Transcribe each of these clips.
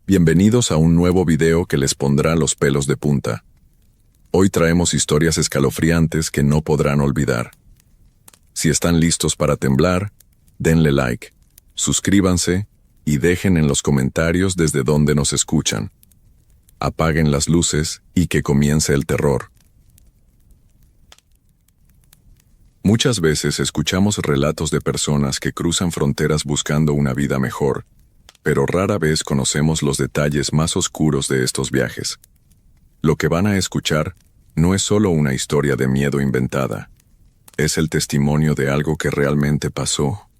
Bienvenidos a un nuevo video que les pondrá los pelos de punta. Hoy traemos historias escalofriantes que no podrán olvidar. Si están listos para temblar, denle like, suscríbanse y dejen en los comentarios desde dónde nos escuchan. Apaguen las luces y que comience el terror. Muchas veces escuchamos relatos de personas que cruzan fronteras buscando una vida mejor, pero rara vez conocemos los detalles más oscuros de estos viajes. Lo que van a escuchar no es solo una historia de miedo inventada. Es el testimonio de algo que realmente pasó,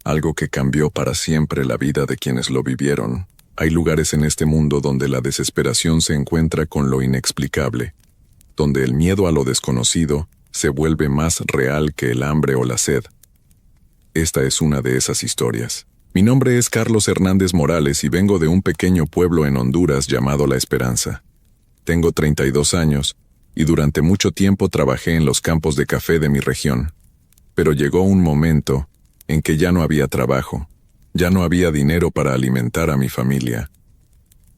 algo que cambió para siempre la vida de quienes lo vivieron. Hay lugares en este mundo donde la desesperación se encuentra con lo inexplicable, donde el miedo a lo desconocido se vuelve más real que el hambre o la sed. Esta es una de esas historias. Mi nombre es Carlos Hernández Morales y vengo de un pequeño pueblo en Honduras llamado La Esperanza. Tengo 32 años y durante mucho tiempo trabajé en los campos de café de mi región. Pero llegó un momento en que ya no había trabajo, ya no había dinero para alimentar a mi familia.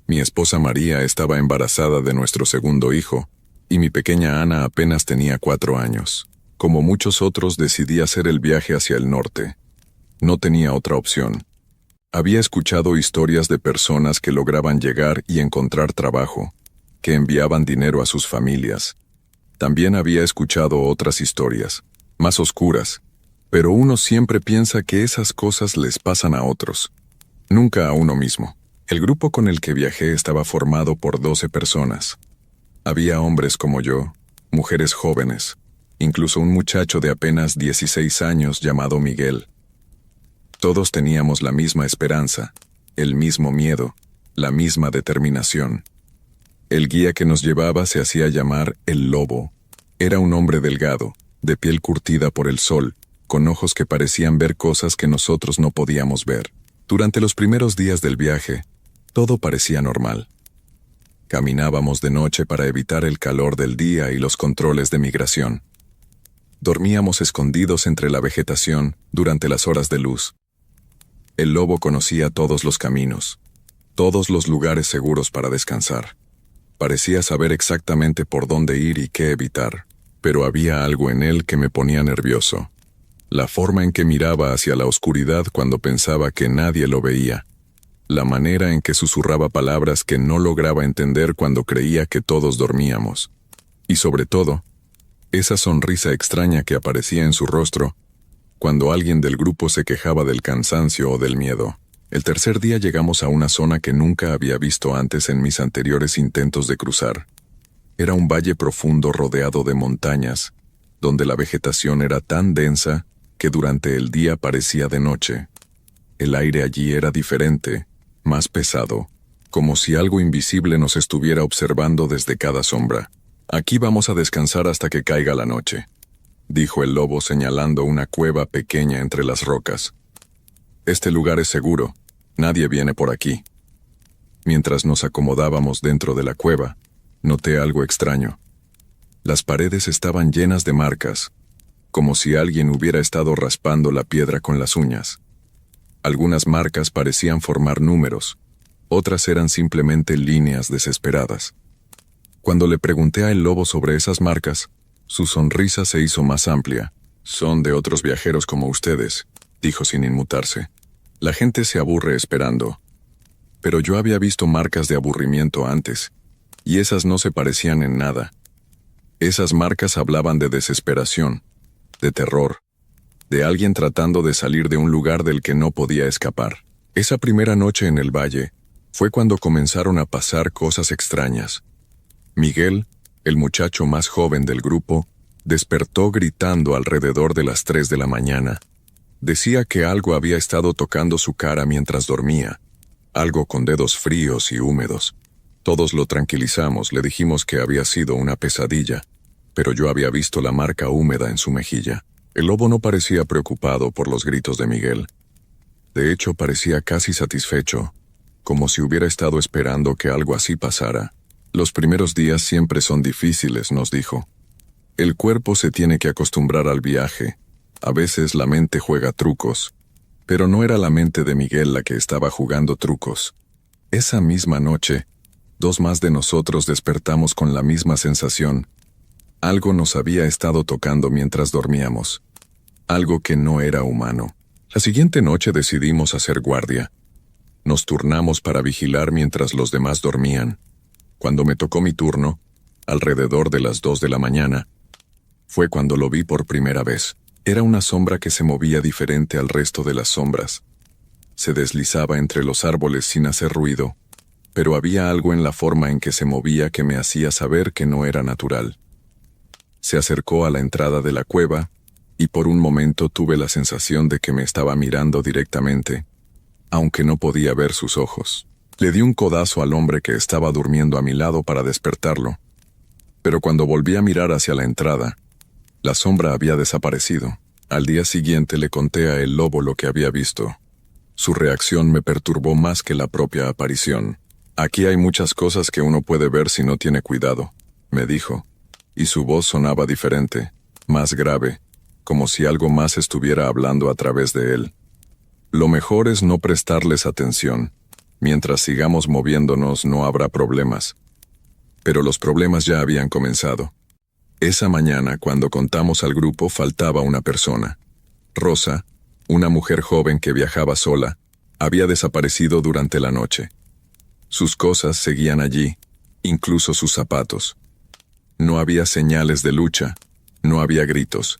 Mi esposa María estaba embarazada de nuestro segundo hijo y mi pequeña Ana apenas tenía 4 años. Como muchos otros decidí hacer el viaje hacia el norte. No tenía otra opción. Había escuchado historias de personas que lograban llegar y encontrar trabajo, que enviaban dinero a sus familias. También había escuchado otras historias, más oscuras, pero uno siempre piensa que esas cosas les pasan a otros, nunca a uno mismo. El grupo con el que viajé estaba formado por 12 personas. Había hombres como yo, mujeres jóvenes, incluso un muchacho de apenas 16 años llamado Miguel. Todos teníamos la misma esperanza, el mismo miedo, la misma determinación. El guía que nos llevaba se hacía llamar El Lobo. Era un hombre delgado, de piel curtida por el sol, con ojos que parecían ver cosas que nosotros no podíamos ver. Durante los primeros días del viaje, todo parecía normal. Caminábamos de noche para evitar el calor del día y los controles de migración. Dormíamos escondidos entre la vegetación durante las horas de luz. El lobo conocía todos los caminos, todos los lugares seguros para descansar. Parecía saber exactamente por dónde ir y qué evitar, pero había algo en él que me ponía nervioso. La forma en que miraba hacia la oscuridad cuando pensaba que nadie lo veía. La manera en que susurraba palabras que no lograba entender cuando creía que todos dormíamos. Y sobre todo, esa sonrisa extraña que aparecía en su rostro cuando alguien del grupo se quejaba del cansancio o del miedo. El tercer día llegamos a una zona que nunca había visto antes en mis anteriores intentos de cruzar. Era un valle profundo rodeado de montañas, donde la vegetación era tan densa que durante el día parecía de noche. El aire allí era diferente, más pesado, como si algo invisible nos estuviera observando desde cada sombra. Aquí vamos a descansar hasta que caiga la noche, dijo el lobo señalando una cueva pequeña entre las rocas. Este lugar es seguro, nadie viene por aquí. Mientras nos acomodábamos dentro de la cueva, noté algo extraño. Las paredes estaban llenas de marcas, como si alguien hubiera estado raspando la piedra con las uñas. Algunas marcas parecían formar números, otras eran simplemente líneas desesperadas. Cuando le pregunté a el lobo sobre esas marcas, su sonrisa se hizo más amplia. Son de otros viajeros como ustedes, dijo sin inmutarse. La gente se aburre esperando. Pero yo había visto marcas de aburrimiento antes, y esas no se parecían en nada. Esas marcas hablaban de desesperación, de terror, de alguien tratando de salir de un lugar del que no podía escapar. Esa primera noche en el valle fue cuando comenzaron a pasar cosas extrañas. Miguel, el muchacho más joven del grupo, despertó gritando alrededor de las 3 de la mañana. Decía que algo había estado tocando su cara mientras dormía, algo con dedos fríos y húmedos. Todos lo tranquilizamos, le dijimos que había sido una pesadilla, pero yo había visto la marca húmeda en su mejilla. El lobo no parecía preocupado por los gritos de Miguel. De hecho, parecía casi satisfecho, como si hubiera estado esperando que algo así pasara. Los primeros días siempre son difíciles, nos dijo. El cuerpo se tiene que acostumbrar al viaje. A veces la mente juega trucos. Pero no era la mente de Miguel la que estaba jugando trucos. Esa misma noche, 2 más de nosotros despertamos con la misma sensación. Algo nos había estado tocando mientras dormíamos. Algo que no era humano. La siguiente noche decidimos hacer guardia. Nos turnamos para vigilar mientras los demás dormían. Cuando me tocó mi turno, alrededor de las 2 de la mañana, fue cuando lo vi por primera vez. Era una sombra que se movía diferente al resto de las sombras. Se deslizaba entre los árboles sin hacer ruido, pero había algo en la forma en que se movía que me hacía saber que no era natural. Se acercó a la entrada de la cueva, y por un momento tuve la sensación de que me estaba mirando directamente, aunque no podía ver sus ojos. Le di un codazo al hombre que estaba durmiendo a mi lado para despertarlo, pero cuando volví a mirar hacia la entrada, la sombra había desaparecido. Al día siguiente le conté a el lobo lo que había visto. Su reacción me perturbó más que la propia aparición. Aquí hay muchas cosas que uno puede ver si no tiene cuidado, me dijo, y su voz sonaba diferente, más grave, como si algo más estuviera hablando a través de él. Lo mejor es no prestarles atención. Mientras sigamos moviéndonos no habrá problemas. Pero los problemas ya habían comenzado. Esa mañana, cuando contamos al grupo, faltaba una persona. Rosa, una mujer joven que viajaba sola, había desaparecido durante la noche. Sus cosas seguían allí, incluso sus zapatos. No había señales de lucha, no había gritos.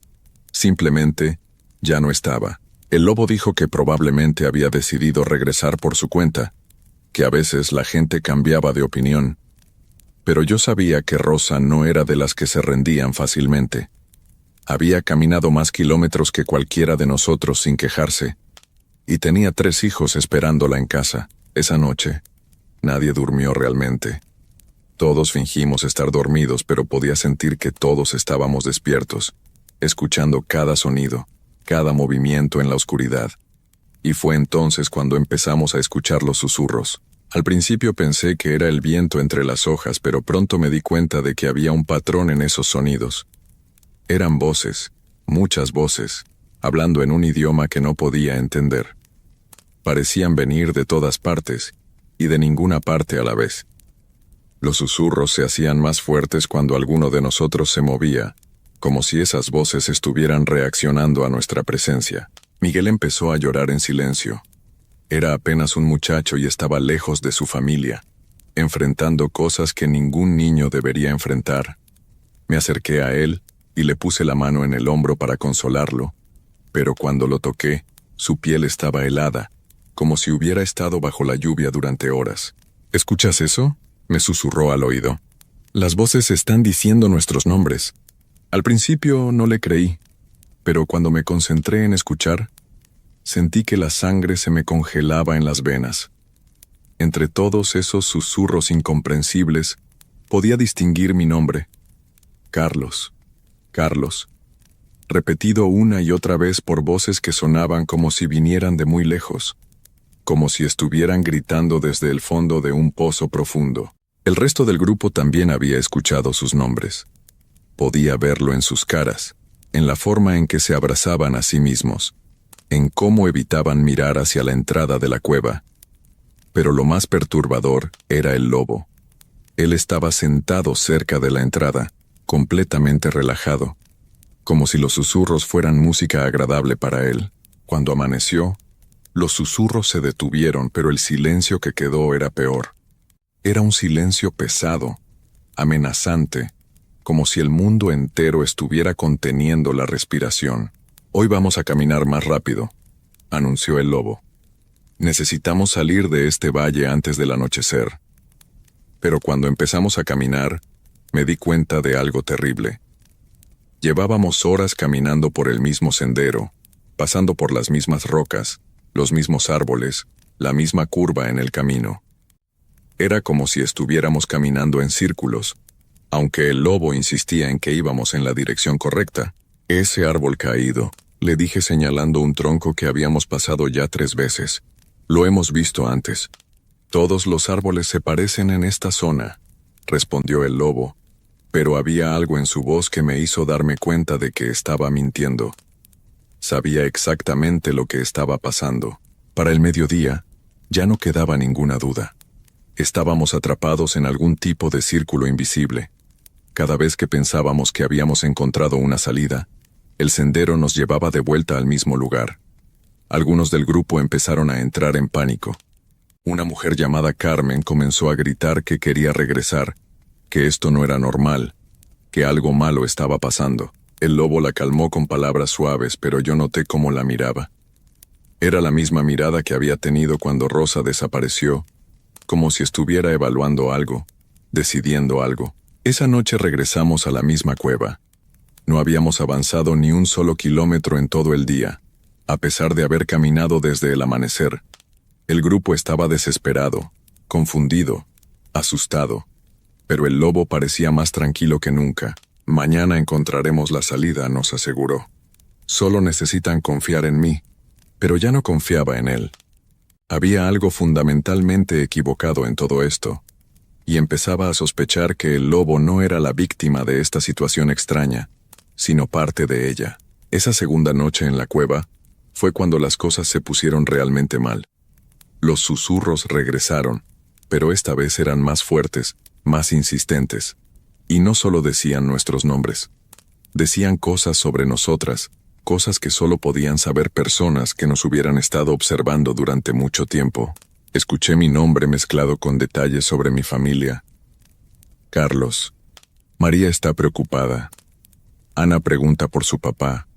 Simplemente, ya no estaba. El lobo dijo que probablemente había decidido regresar por su cuenta, que a veces la gente cambiaba de opinión. Pero yo sabía que Rosa no era de las que se rendían fácilmente. Había caminado más kilómetros que cualquiera de nosotros sin quejarse, y tenía 3 hijos esperándola en casa. Esa noche, nadie durmió realmente. Todos fingimos estar dormidos, pero podía sentir que todos estábamos despiertos, escuchando cada sonido, cada movimiento en la oscuridad. Y fue entonces cuando empezamos a escuchar los susurros. Al principio pensé que era el viento entre las hojas, pero pronto me di cuenta de que había un patrón en esos sonidos. Eran voces, muchas voces, hablando en un idioma que no podía entender. Parecían venir de todas partes, y de ninguna parte a la vez. Los susurros se hacían más fuertes cuando alguno de nosotros se movía, como si esas voces estuvieran reaccionando a nuestra presencia. Miguel empezó a llorar en silencio. Era apenas un muchacho y estaba lejos de su familia, enfrentando cosas que ningún niño debería enfrentar. Me acerqué a él y le puse la mano en el hombro para consolarlo, pero cuando lo toqué, su piel estaba helada, como si hubiera estado bajo la lluvia durante horas. ¿Escuchas eso?, me susurró al oído. Las voces están diciendo nuestros nombres. Al principio no le creí, pero cuando me concentré en escuchar, sentí que la sangre se me congelaba en las venas. Entre todos esos susurros incomprensibles, podía distinguir mi nombre. Carlos. Carlos. Repetido una y otra vez por voces que sonaban como si vinieran de muy lejos, como si estuvieran gritando desde el fondo de un pozo profundo. El resto del grupo también había escuchado sus nombres. Podía verlo en sus caras, en la forma en que se abrazaban a sí mismos, en cómo evitaban mirar hacia la entrada de la cueva. Pero lo más perturbador era el lobo. Él estaba sentado cerca de la entrada, completamente relajado, como si los susurros fueran música agradable para él. Cuando amaneció, los susurros se detuvieron, pero el silencio que quedó era peor. Era un silencio pesado, amenazante, como si el mundo entero estuviera conteniendo la respiración. «Hoy vamos a caminar más rápido», anunció el lobo. «Necesitamos salir de este valle antes del anochecer». Pero cuando empezamos a caminar, me di cuenta de algo terrible. Llevábamos horas caminando por el mismo sendero, pasando por las mismas rocas, los mismos árboles, la misma curva en el camino. Era como si estuviéramos caminando en círculos, aunque el lobo insistía en que íbamos en la dirección correcta. «Ese árbol caído», le dije señalando un tronco que habíamos pasado ya 3 veces. «Lo hemos visto antes». «Todos los árboles se parecen en esta zona», respondió el lobo, pero había algo en su voz que me hizo darme cuenta de que estaba mintiendo. Sabía exactamente lo que estaba pasando. Para el mediodía, ya no quedaba ninguna duda. Estábamos atrapados en algún tipo de círculo invisible. Cada vez que pensábamos que habíamos encontrado una salida, el sendero nos llevaba de vuelta al mismo lugar. Algunos del grupo empezaron a entrar en pánico. Una mujer llamada Carmen comenzó a gritar que quería regresar, que esto no era normal, que algo malo estaba pasando. El lobo la calmó con palabras suaves, pero yo noté cómo la miraba. Era la misma mirada que había tenido cuando Rosa desapareció, como si estuviera evaluando algo, decidiendo algo. Esa noche regresamos a la misma cueva. No habíamos avanzado ni un solo kilómetro en todo el día, a pesar de haber caminado desde el amanecer. El grupo estaba desesperado, confundido, asustado, pero el lobo parecía más tranquilo que nunca. Mañana encontraremos la salida, nos aseguró. Solo necesitan confiar en mí, pero ya no confiaba en él. Había algo fundamentalmente equivocado en todo esto, y empezaba a sospechar que el lobo no era la víctima de esta situación extraña, sino parte de ella. Esa segunda noche en la cueva fue cuando las cosas se pusieron realmente mal. Los susurros regresaron, pero esta vez eran más fuertes, más insistentes, y no solo decían nuestros nombres. Decían cosas sobre nosotras, cosas que solo podían saber personas que nos hubieran estado observando durante mucho tiempo. Escuché mi nombre mezclado con detalles sobre mi familia. Carlos. María está preocupada. Ana pregunta por su papá.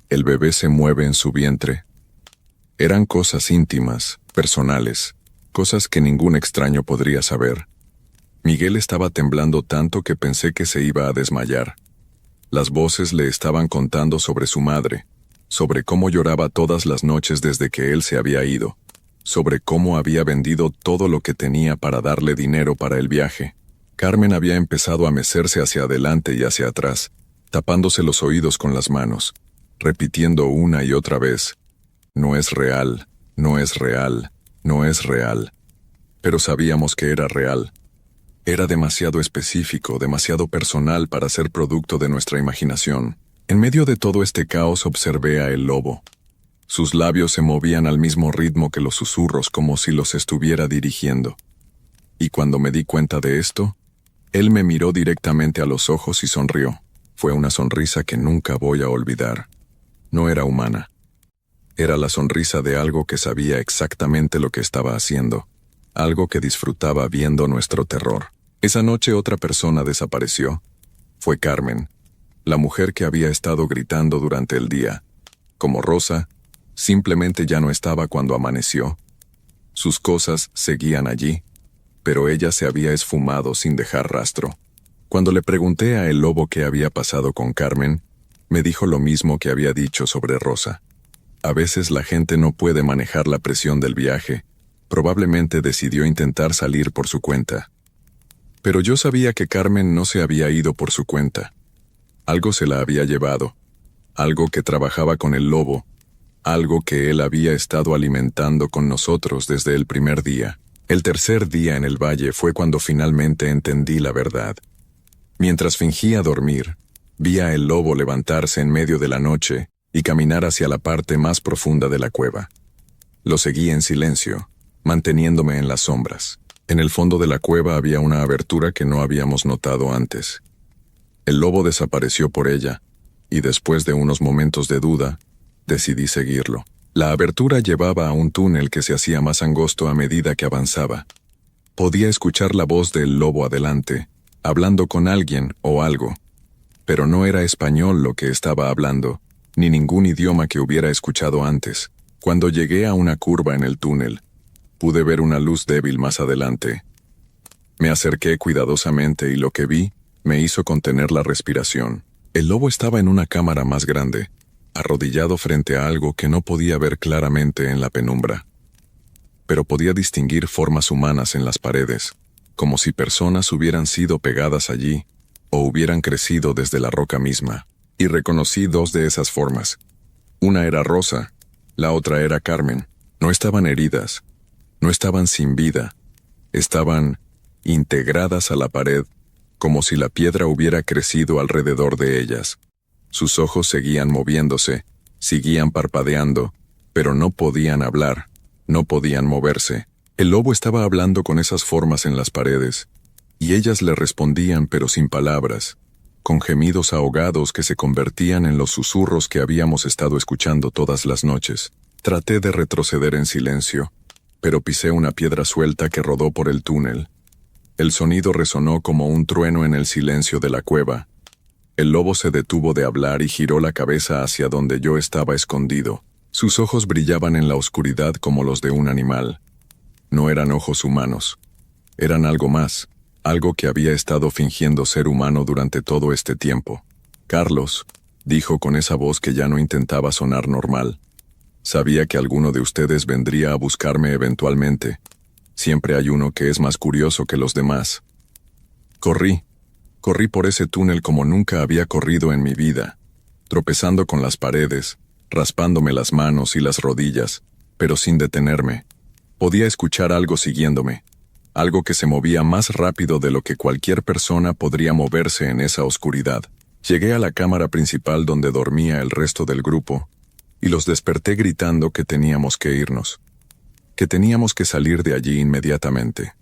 El bebé se mueve en su vientre. Eran cosas íntimas, personales, cosas que ningún extraño podría saber. Miguel estaba temblando tanto que pensé que se iba a desmayar. Las voces le estaban contando sobre su madre, sobre cómo lloraba todas las noches desde que él se había ido, sobre cómo había vendido todo lo que tenía para darle dinero para el viaje. Carmen había empezado a mecerse hacia adelante y hacia atrás, tapándose los oídos con las manos, repitiendo una y otra vez: no es real, no es real, no es real. Pero sabíamos que era real. Era demasiado específico, demasiado personal para ser producto de nuestra imaginación. En medio de todo este caos observé a el lobo. Sus labios se movían al mismo ritmo que los susurros, como si los estuviera dirigiendo. Y cuando me di cuenta de esto, él me miró directamente a los ojos y sonrió. Fue una sonrisa que nunca voy a olvidar. No era humana. Era la sonrisa de algo que sabía exactamente lo que estaba haciendo, algo que disfrutaba viendo nuestro terror. Esa noche otra persona desapareció. Fue Carmen, la mujer que había estado gritando durante el día. Como Rosa, simplemente ya no estaba cuando amaneció. Sus cosas seguían allí, pero ella se había esfumado sin dejar rastro. Cuando le pregunté a el lobo qué había pasado con Carmen, me dijo lo mismo que había dicho sobre Rosa. A veces la gente no puede manejar la presión del viaje. Probablemente decidió intentar salir por su cuenta. Pero yo sabía que Carmen no se había ido por su cuenta. Algo se la había llevado, algo que trabajaba con el lobo, algo que él había estado alimentando con nosotros desde el primer día. El tercer día en el valle fue cuando finalmente entendí la verdad. Mientras fingía dormir, vi a el lobo levantarse en medio de la noche y caminar hacia la parte más profunda de la cueva. Lo seguí en silencio, manteniéndome en las sombras. En el fondo de la cueva había una abertura que no habíamos notado antes. El lobo desapareció por ella, y después de unos momentos de duda, decidí seguirlo. La abertura llevaba a un túnel que se hacía más angosto a medida que avanzaba. Podía escuchar la voz del lobo adelante, hablando con alguien o algo, pero no era español lo que estaba hablando, ni ningún idioma que hubiera escuchado antes. Cuando llegué a una curva en el túnel, pude ver una luz débil más adelante. Me acerqué cuidadosamente y lo que vi me hizo contener la respiración. El lobo estaba en una cámara más grande, arrodillado frente a algo que no podía ver claramente en la penumbra. Pero podía distinguir formas humanas en las paredes, como si personas hubieran sido pegadas allí o hubieran crecido desde la roca misma. Y reconocí dos de esas formas. Una era Rosa, la otra era Carmen. No estaban heridas, no estaban sin vida, estaban integradas a la pared, como si la piedra hubiera crecido alrededor de ellas. Sus ojos seguían moviéndose, seguían parpadeando, pero no podían hablar, no podían moverse, El lobo estaba hablando con esas formas en las paredes, y ellas le respondían pero sin palabras, con gemidos ahogados que se convertían en los susurros que habíamos estado escuchando todas las noches. Traté de retroceder en silencio, pero pisé una piedra suelta que rodó por el túnel. El sonido resonó como un trueno en el silencio de la cueva. El lobo se detuvo de hablar y giró la cabeza hacia donde yo estaba escondido. Sus ojos brillaban en la oscuridad como los de un animal. No eran ojos humanos. Eran algo más, algo que había estado fingiendo ser humano durante todo este tiempo. Carlos, dijo con esa voz que ya no intentaba sonar normal. Sabía que alguno de ustedes vendría a buscarme eventualmente. Siempre hay uno que es más curioso que los demás. Corrí por ese túnel como nunca había corrido en mi vida, tropezando con las paredes, raspándome las manos y las rodillas, pero sin detenerme. Podía escuchar algo siguiéndome, algo que se movía más rápido de lo que cualquier persona podría moverse en esa oscuridad. Llegué a la cámara principal donde dormía el resto del grupo, y los desperté gritando que teníamos que irnos, que teníamos que salir de allí inmediatamente.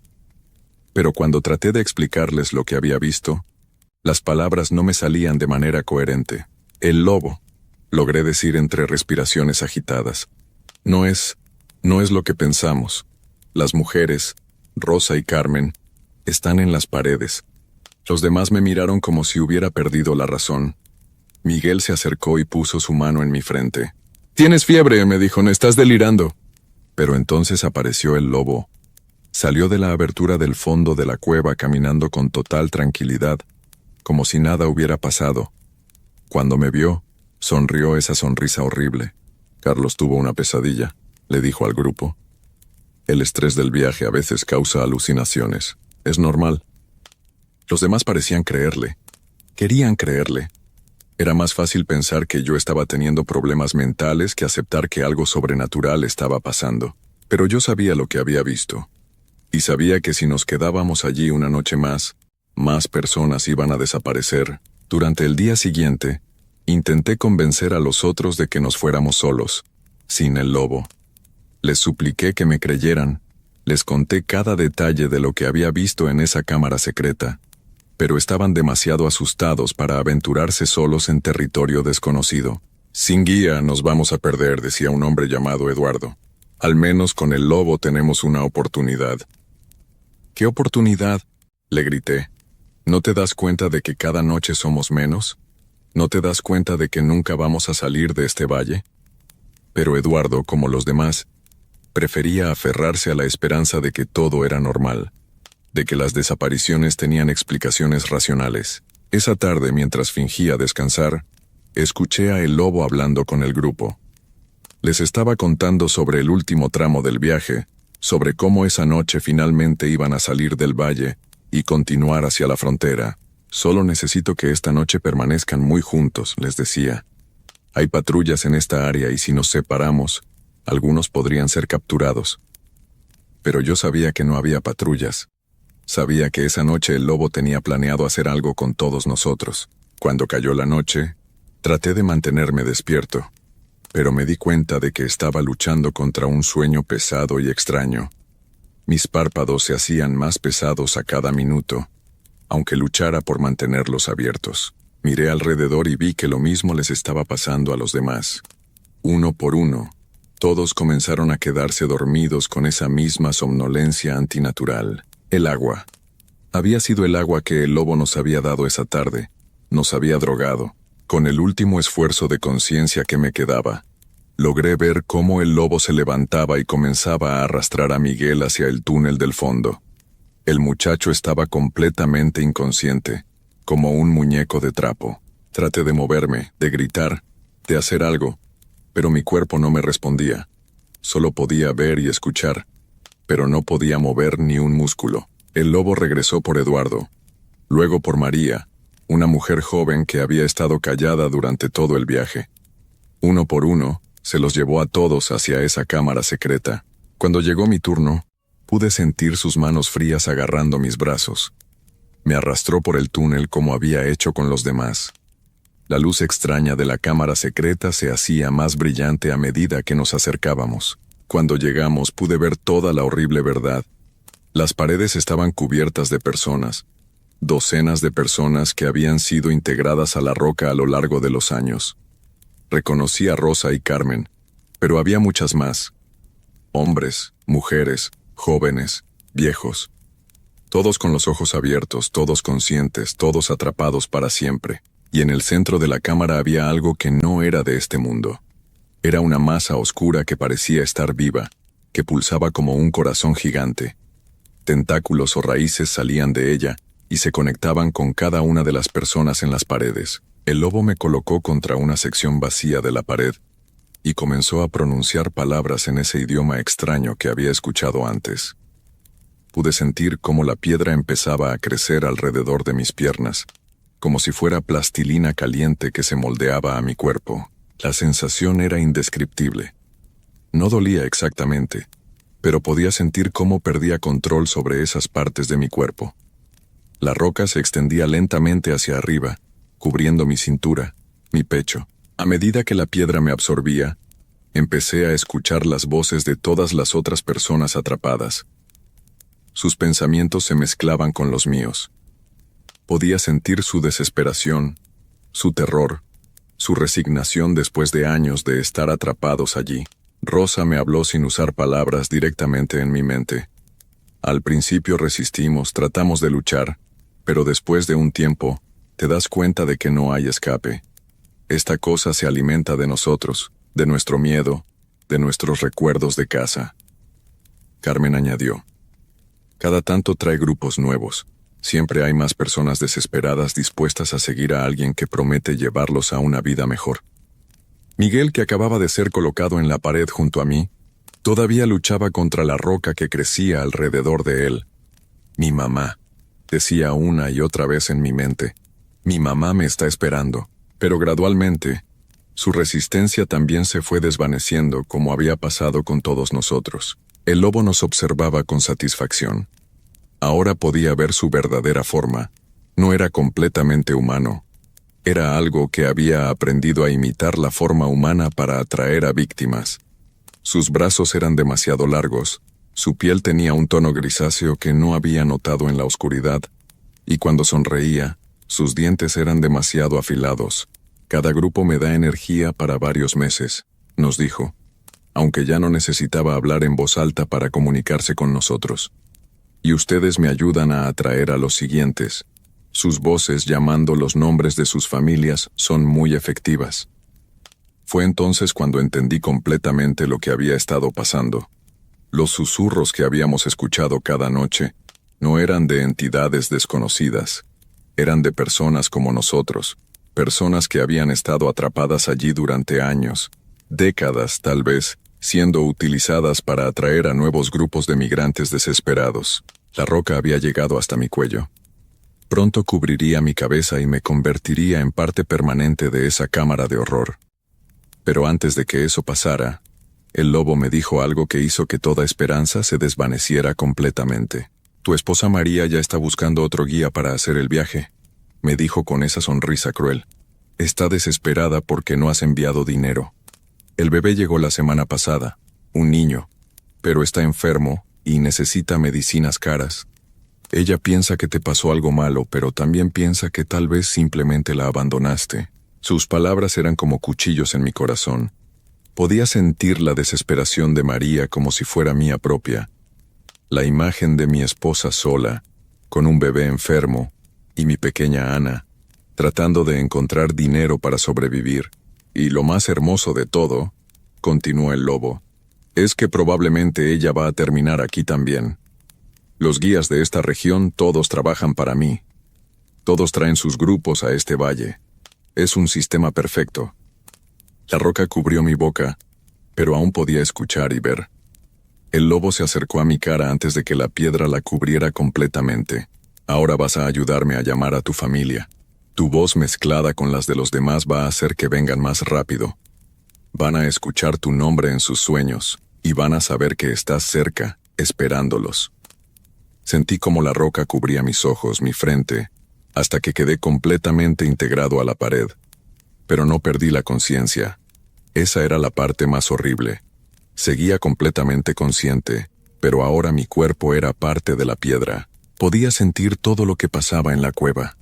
Pero cuando traté de explicarles lo que había visto, las palabras no me salían de manera coherente. El lobo, logré decir entre respiraciones agitadas. No es lo que pensamos. Las mujeres, Rosa y Carmen, están en las paredes. Los demás me miraron como si hubiera perdido la razón. Miguel se acercó y puso su mano en mi frente. «Tienes fiebre», me dijo, «no estás delirando». Pero entonces apareció el lobo. Salió de la abertura del fondo de la cueva caminando con total tranquilidad, como si nada hubiera pasado. Cuando me vio, sonrió esa sonrisa horrible. «Carlos tuvo una pesadilla», le dijo al grupo. «El estrés del viaje a veces causa alucinaciones. Es normal». Los demás parecían creerle. Querían creerle. Era más fácil pensar que yo estaba teniendo problemas mentales que aceptar que algo sobrenatural estaba pasando. Pero yo sabía lo que había visto. Y sabía que si nos quedábamos allí una noche más personas iban a desaparecer. Durante el día siguiente, intenté convencer a los otros de que nos fuéramos solos, sin el lobo. Les supliqué que me creyeran. Les conté cada detalle de lo que había visto en esa cámara secreta. Pero estaban demasiado asustados para aventurarse solos en territorio desconocido. «Sin guía nos vamos a perder», decía un hombre llamado Eduardo. «Al menos con el lobo tenemos una oportunidad». «¿Qué oportunidad?», le grité. «¿No te das cuenta de que cada noche somos menos? ¿No te das cuenta de que nunca vamos a salir de este valle?». Pero Eduardo, como los demás, prefería aferrarse a la esperanza de que todo era normal, de que las desapariciones tenían explicaciones racionales. Esa tarde, mientras fingía descansar, escuché a el lobo hablando con el grupo. Les estaba contando sobre el último tramo del viaje, sobre cómo esa noche finalmente iban a salir del valle y continuar hacia la frontera. «Solo necesito que esta noche permanezcan muy juntos», les decía. «Hay patrullas en esta área y si nos separamos, algunos podrían ser capturados». Pero yo sabía que no había patrullas. Sabía que esa noche el lobo tenía planeado hacer algo con todos nosotros. Cuando cayó la noche, traté de mantenerme despierto, pero me di cuenta de que estaba luchando contra un sueño pesado y extraño. Mis párpados se hacían más pesados a cada minuto, aunque luchara por mantenerlos abiertos. Miré alrededor y vi que lo mismo les estaba pasando a los demás. Uno por uno, todos comenzaron a quedarse dormidos con esa misma somnolencia antinatural. El agua. Había sido el agua que el lobo nos había dado esa tarde. Nos había drogado. Con el último esfuerzo de conciencia que me quedaba, logré ver cómo el lobo se levantaba y comenzaba a arrastrar a Miguel hacia el túnel del fondo. El muchacho estaba completamente inconsciente, como un muñeco de trapo. Traté de moverme, de gritar, de hacer algo, pero mi cuerpo no me respondía. Solo podía ver y escuchar, pero no podía mover ni un músculo. El lobo regresó por Eduardo, luego por María, una mujer joven que había estado callada durante todo el viaje. Uno por uno, se los llevó a todos hacia esa cámara secreta. Cuando llegó mi turno, pude sentir sus manos frías agarrando mis brazos. Me arrastró por el túnel como había hecho con los demás. La luz extraña de la cámara secreta se hacía más brillante a medida que nos acercábamos. Cuando llegamos pude ver toda la horrible verdad. Las paredes estaban cubiertas de personas, docenas de personas que habían sido integradas a la roca a lo largo de los años. Reconocí a Rosa y Carmen, pero había muchas más. Hombres, mujeres, jóvenes, viejos. Todos con los ojos abiertos, todos conscientes, todos atrapados para siempre. Y en el centro de la cámara había algo que no era de este mundo. Era una masa oscura que parecía estar viva, que pulsaba como un corazón gigante. Tentáculos o raíces salían de ella y se conectaban con cada una de las personas en las paredes. El lobo me colocó contra una sección vacía de la pared y comenzó a pronunciar palabras en ese idioma extraño que había escuchado antes. Pude sentir cómo la piedra empezaba a crecer alrededor de mis piernas, como si fuera plastilina caliente que se moldeaba a mi cuerpo. La sensación era indescriptible. No dolía exactamente, pero podía sentir cómo perdía control sobre esas partes de mi cuerpo. La roca se extendía lentamente hacia arriba, cubriendo mi cintura, mi pecho. A medida que la piedra me absorbía, empecé a escuchar las voces de todas las otras personas atrapadas. Sus pensamientos se mezclaban con los míos. Podía sentir su desesperación, su terror, su resignación después de años de estar atrapados allí. Rosa me habló sin usar palabras directamente en mi mente. Al principio resistimos, tratamos de luchar, pero después de un tiempo, te das cuenta de que no hay escape. Esta cosa se alimenta de nosotros, de nuestro miedo, de nuestros recuerdos de casa. Carmen añadió. Cada tanto trae grupos nuevos. Siempre hay más personas desesperadas dispuestas a seguir a alguien que promete llevarlos a una vida mejor. Miguel, que acababa de ser colocado en la pared junto a mí, todavía luchaba contra la roca que crecía alrededor de él. Mi mamá, decía una y otra vez en mi mente. Mi mamá me está esperando. Pero gradualmente, su resistencia también se fue desvaneciendo como había pasado con todos nosotros. El lobo nos observaba con satisfacción. Ahora podía ver su verdadera forma. No era completamente humano. Era algo que había aprendido a imitar la forma humana para atraer a víctimas. Sus brazos eran demasiado largos, su piel tenía un tono grisáceo que no había notado en la oscuridad, y cuando sonreía, sus dientes eran demasiado afilados. Cada grupo me da energía para varios meses, nos dijo, aunque ya no necesitaba hablar en voz alta para comunicarse con nosotros. Y ustedes me ayudan a atraer a los siguientes. Sus voces llamando los nombres de sus familias son muy efectivas. Fue entonces cuando entendí completamente lo que había estado pasando. Los susurros que habíamos escuchado cada noche no eran de entidades desconocidas, eran de personas como nosotros, personas que habían estado atrapadas allí durante años, décadas tal vez, siendo utilizadas para atraer a nuevos grupos de migrantes desesperados. La roca había llegado hasta mi cuello. Pronto cubriría mi cabeza y me convertiría en parte permanente de esa cámara de horror. Pero antes de que eso pasara, el lobo me dijo algo que hizo que toda esperanza se desvaneciera completamente. Tu esposa María ya está buscando otro guía para hacer el viaje, me dijo con esa sonrisa cruel. Está desesperada porque no has enviado dinero. El bebé llegó la semana pasada, un niño, pero está enfermo y necesita medicinas caras. Ella piensa que te pasó algo malo, pero también piensa que tal vez simplemente la abandonaste. Sus palabras eran como cuchillos en mi corazón. Podía sentir la desesperación de María como si fuera mía propia. La imagen de mi esposa sola, con un bebé enfermo, y mi pequeña Ana, tratando de encontrar dinero para sobrevivir. Y lo más hermoso de todo, continuó el lobo, es que probablemente ella va a terminar aquí también. Los guías de esta región todos trabajan para mí. Todos traen sus grupos a este valle. Es un sistema perfecto. La roca cubrió mi boca, pero aún podía escuchar y ver. El lobo se acercó a mi cara antes de que la piedra la cubriera completamente. Ahora vas a ayudarme a llamar a tu familia. Tu voz mezclada con las de los demás va a hacer que vengan más rápido. Van a escuchar tu nombre en sus sueños, y van a saber que estás cerca, esperándolos. Sentí como la roca cubría mis ojos, mi frente, hasta que quedé completamente integrado a la pared. Pero no perdí la conciencia. Esa era la parte más horrible. Seguía completamente consciente, pero ahora mi cuerpo era parte de la piedra. Podía sentir todo lo que pasaba en la cueva.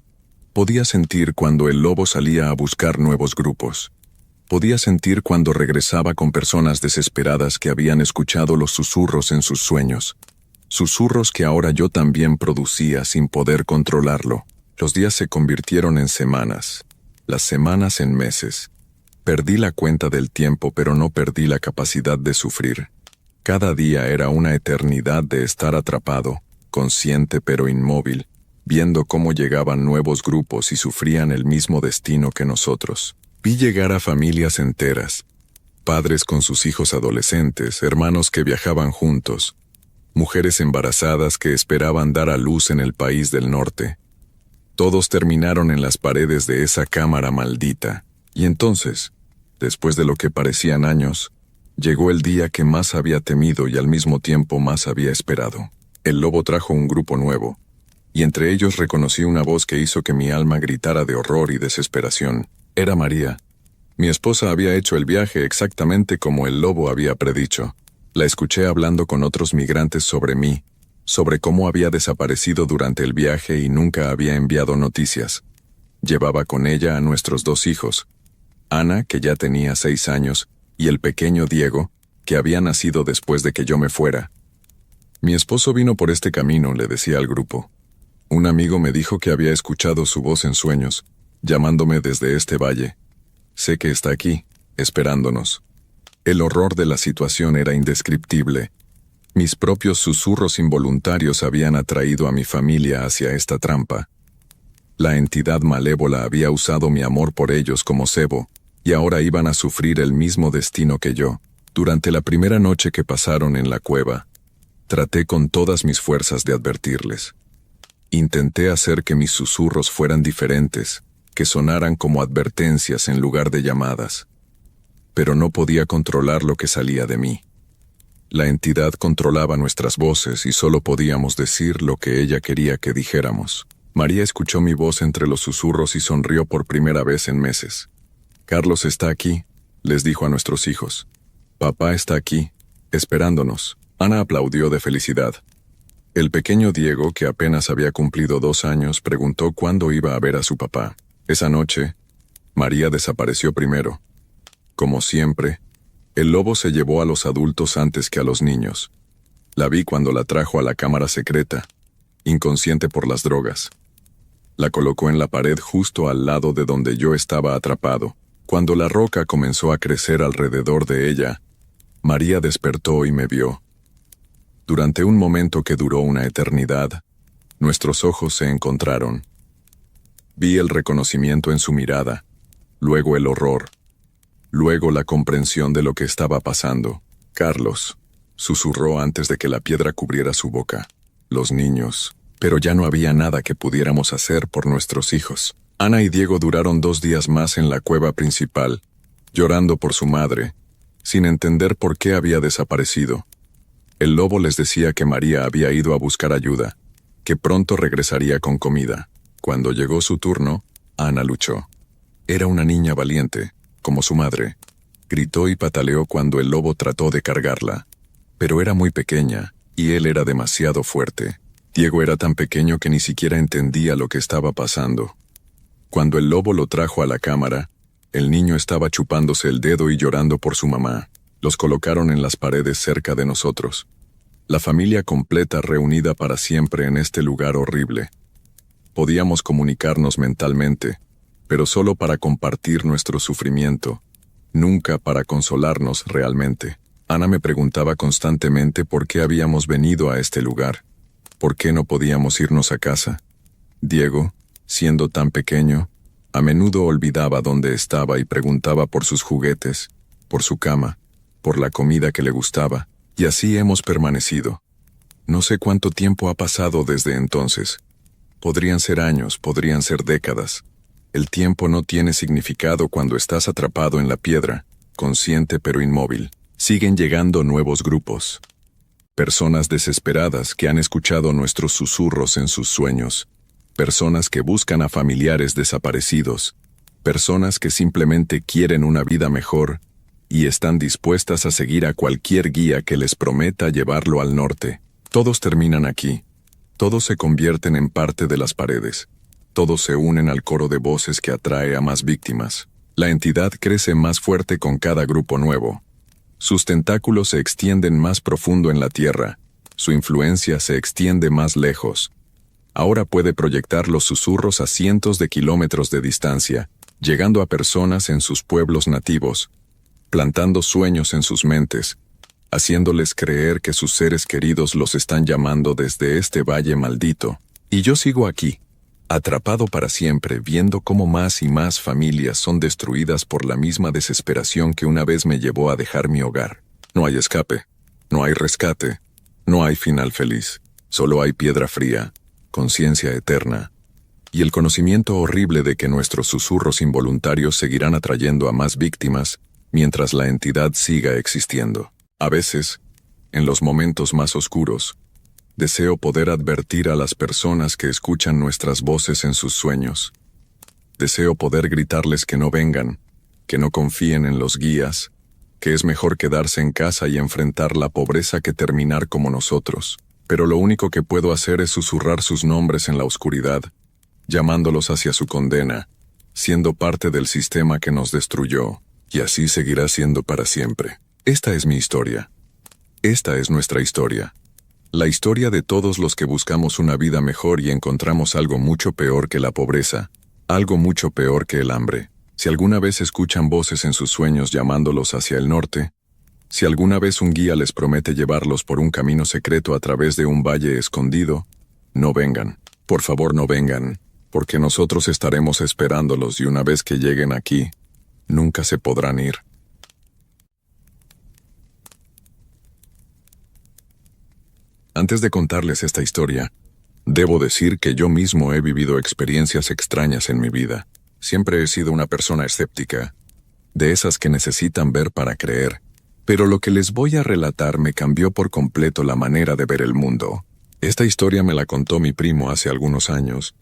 Podía sentir cuando el lobo salía a buscar nuevos grupos. Podía sentir cuando regresaba con personas desesperadas que habían escuchado los susurros en sus sueños. Susurros que ahora yo también producía sin poder controlarlo. Los días se convirtieron en semanas, las semanas en meses. Perdí la cuenta del tiempo, pero no perdí la capacidad de sufrir. Cada día era una eternidad de estar atrapado, consciente pero inmóvil, viendo cómo llegaban nuevos grupos y sufrían el mismo destino que nosotros. Vi llegar a familias enteras, padres con sus hijos adolescentes, hermanos que viajaban juntos, mujeres embarazadas que esperaban dar a luz en el país del norte. Todos terminaron en las paredes de esa cámara maldita. Y entonces, después de lo que parecían años, llegó el día que más había temido y al mismo tiempo más había esperado. El lobo trajo un grupo nuevo, y entre ellos reconocí una voz que hizo que mi alma gritara de horror y desesperación. Era María. Mi esposa había hecho el viaje exactamente como el lobo había predicho. La escuché hablando con otros migrantes sobre mí, sobre cómo había desaparecido durante el viaje y nunca había enviado noticias. Llevaba con ella a nuestros 2 hijos, Ana, que ya tenía 6 años, y el pequeño Diego, que había nacido después de que yo me fuera. Mi esposo vino por este camino, le decía al grupo. Un amigo me dijo que había escuchado su voz en sueños, llamándome desde este valle. Sé que está aquí, esperándonos. El horror de la situación era indescriptible. Mis propios susurros involuntarios habían atraído a mi familia hacia esta trampa. La entidad malévola había usado mi amor por ellos como cebo, y ahora iban a sufrir el mismo destino que yo. Durante la primera noche que pasaron en la cueva, traté con todas mis fuerzas de advertirles. Intenté hacer que mis susurros fueran diferentes, que sonaran como advertencias en lugar de llamadas. Pero no podía controlar lo que salía de mí. La entidad controlaba nuestras voces y solo podíamos decir lo que ella quería que dijéramos. María escuchó mi voz entre los susurros y sonrió por primera vez en meses. Carlos está aquí, les dijo a nuestros hijos. Papá está aquí, esperándonos. Ana aplaudió de felicidad. El pequeño Diego, que apenas había cumplido 2 años, preguntó cuándo iba a ver a su papá. Esa noche, María desapareció primero. Como siempre, el lobo se llevó a los adultos antes que a los niños. La vi cuando la trajo a la cámara secreta, inconsciente por las drogas. La colocó en la pared justo al lado de donde yo estaba atrapado. Cuando la roca comenzó a crecer alrededor de ella, María despertó y me vio. Durante un momento que duró una eternidad, nuestros ojos se encontraron. Vi el reconocimiento en su mirada, luego el horror, luego la comprensión de lo que estaba pasando. Carlos, susurró antes de que la piedra cubriera su boca. Los niños, pero ya no había nada que pudiéramos hacer por nuestros hijos. Ana y Diego duraron 2 días más en la cueva principal, llorando por su madre, sin entender por qué había desaparecido. El lobo les decía que María había ido a buscar ayuda, que pronto regresaría con comida. Cuando llegó su turno, Ana luchó. Era una niña valiente, como su madre. Gritó y pataleó cuando el lobo trató de cargarla. Pero era muy pequeña, y él era demasiado fuerte. Diego era tan pequeño que ni siquiera entendía lo que estaba pasando. Cuando el lobo lo trajo a la cámara, el niño estaba chupándose el dedo y llorando por su mamá. Los colocaron en las paredes cerca de nosotros. La familia completa reunida para siempre en este lugar horrible. Podíamos comunicarnos mentalmente, pero solo para compartir nuestro sufrimiento, nunca para consolarnos realmente. Ana me preguntaba constantemente por qué habíamos venido a este lugar, por qué no podíamos irnos a casa. Diego, siendo tan pequeño, a menudo olvidaba dónde estaba y preguntaba por sus juguetes, por su cama, por la comida que le gustaba, y así hemos permanecido. No sé cuánto tiempo ha pasado desde entonces. Podrían ser años, podrían ser décadas. El tiempo no tiene significado cuando estás atrapado en la piedra, consciente pero inmóvil. Siguen llegando nuevos grupos. Personas desesperadas que han escuchado nuestros susurros en sus sueños. Personas que buscan a familiares desaparecidos. Personas que simplemente quieren una vida mejor y están dispuestas a seguir a cualquier guía que les prometa llevarlo al norte. Todos terminan aquí. Todos se convierten en parte de las paredes. Todos se unen al coro de voces que atrae a más víctimas. La entidad crece más fuerte con cada grupo nuevo. Sus tentáculos se extienden más profundo en la tierra. Su influencia se extiende más lejos. Ahora puede proyectar los susurros a cientos de kilómetros de distancia, llegando a personas en sus pueblos nativos, plantando sueños en sus mentes, haciéndoles creer que sus seres queridos los están llamando desde este valle maldito. Y yo sigo aquí, atrapado para siempre, viendo cómo más y más familias son destruidas por la misma desesperación que una vez me llevó a dejar mi hogar. No hay escape, no hay rescate, no hay final feliz, solo hay piedra fría, conciencia eterna, y el conocimiento horrible de que nuestros susurros involuntarios seguirán atrayendo a más víctimas mientras la entidad siga existiendo. A veces, en los momentos más oscuros, deseo poder advertir a las personas que escuchan nuestras voces en sus sueños. Deseo poder gritarles que no vengan, que no confíen en los guías, que es mejor quedarse en casa y enfrentar la pobreza que terminar como nosotros. Pero lo único que puedo hacer es susurrar sus nombres en la oscuridad, llamándolos hacia su condena, siendo parte del sistema que nos destruyó, y así seguirá siendo para siempre. Esta es mi historia. Esta es nuestra historia. La historia de todos los que buscamos una vida mejor y encontramos algo mucho peor que la pobreza, algo mucho peor que el hambre. Si alguna vez escuchan voces en sus sueños llamándolos hacia el norte, si alguna vez un guía les promete llevarlos por un camino secreto a través de un valle escondido, no vengan. Por favor, no vengan, porque nosotros estaremos esperándolos y una vez que lleguen aquí, nunca se podrán ir. Antes de contarles esta historia, debo decir que yo mismo he vivido experiencias extrañas en mi vida. Siempre he sido una persona escéptica, de esas que necesitan ver para creer. Pero lo que les voy a relatar me cambió por completo la manera de ver el mundo. Esta historia me la contó mi primo hace algunos años,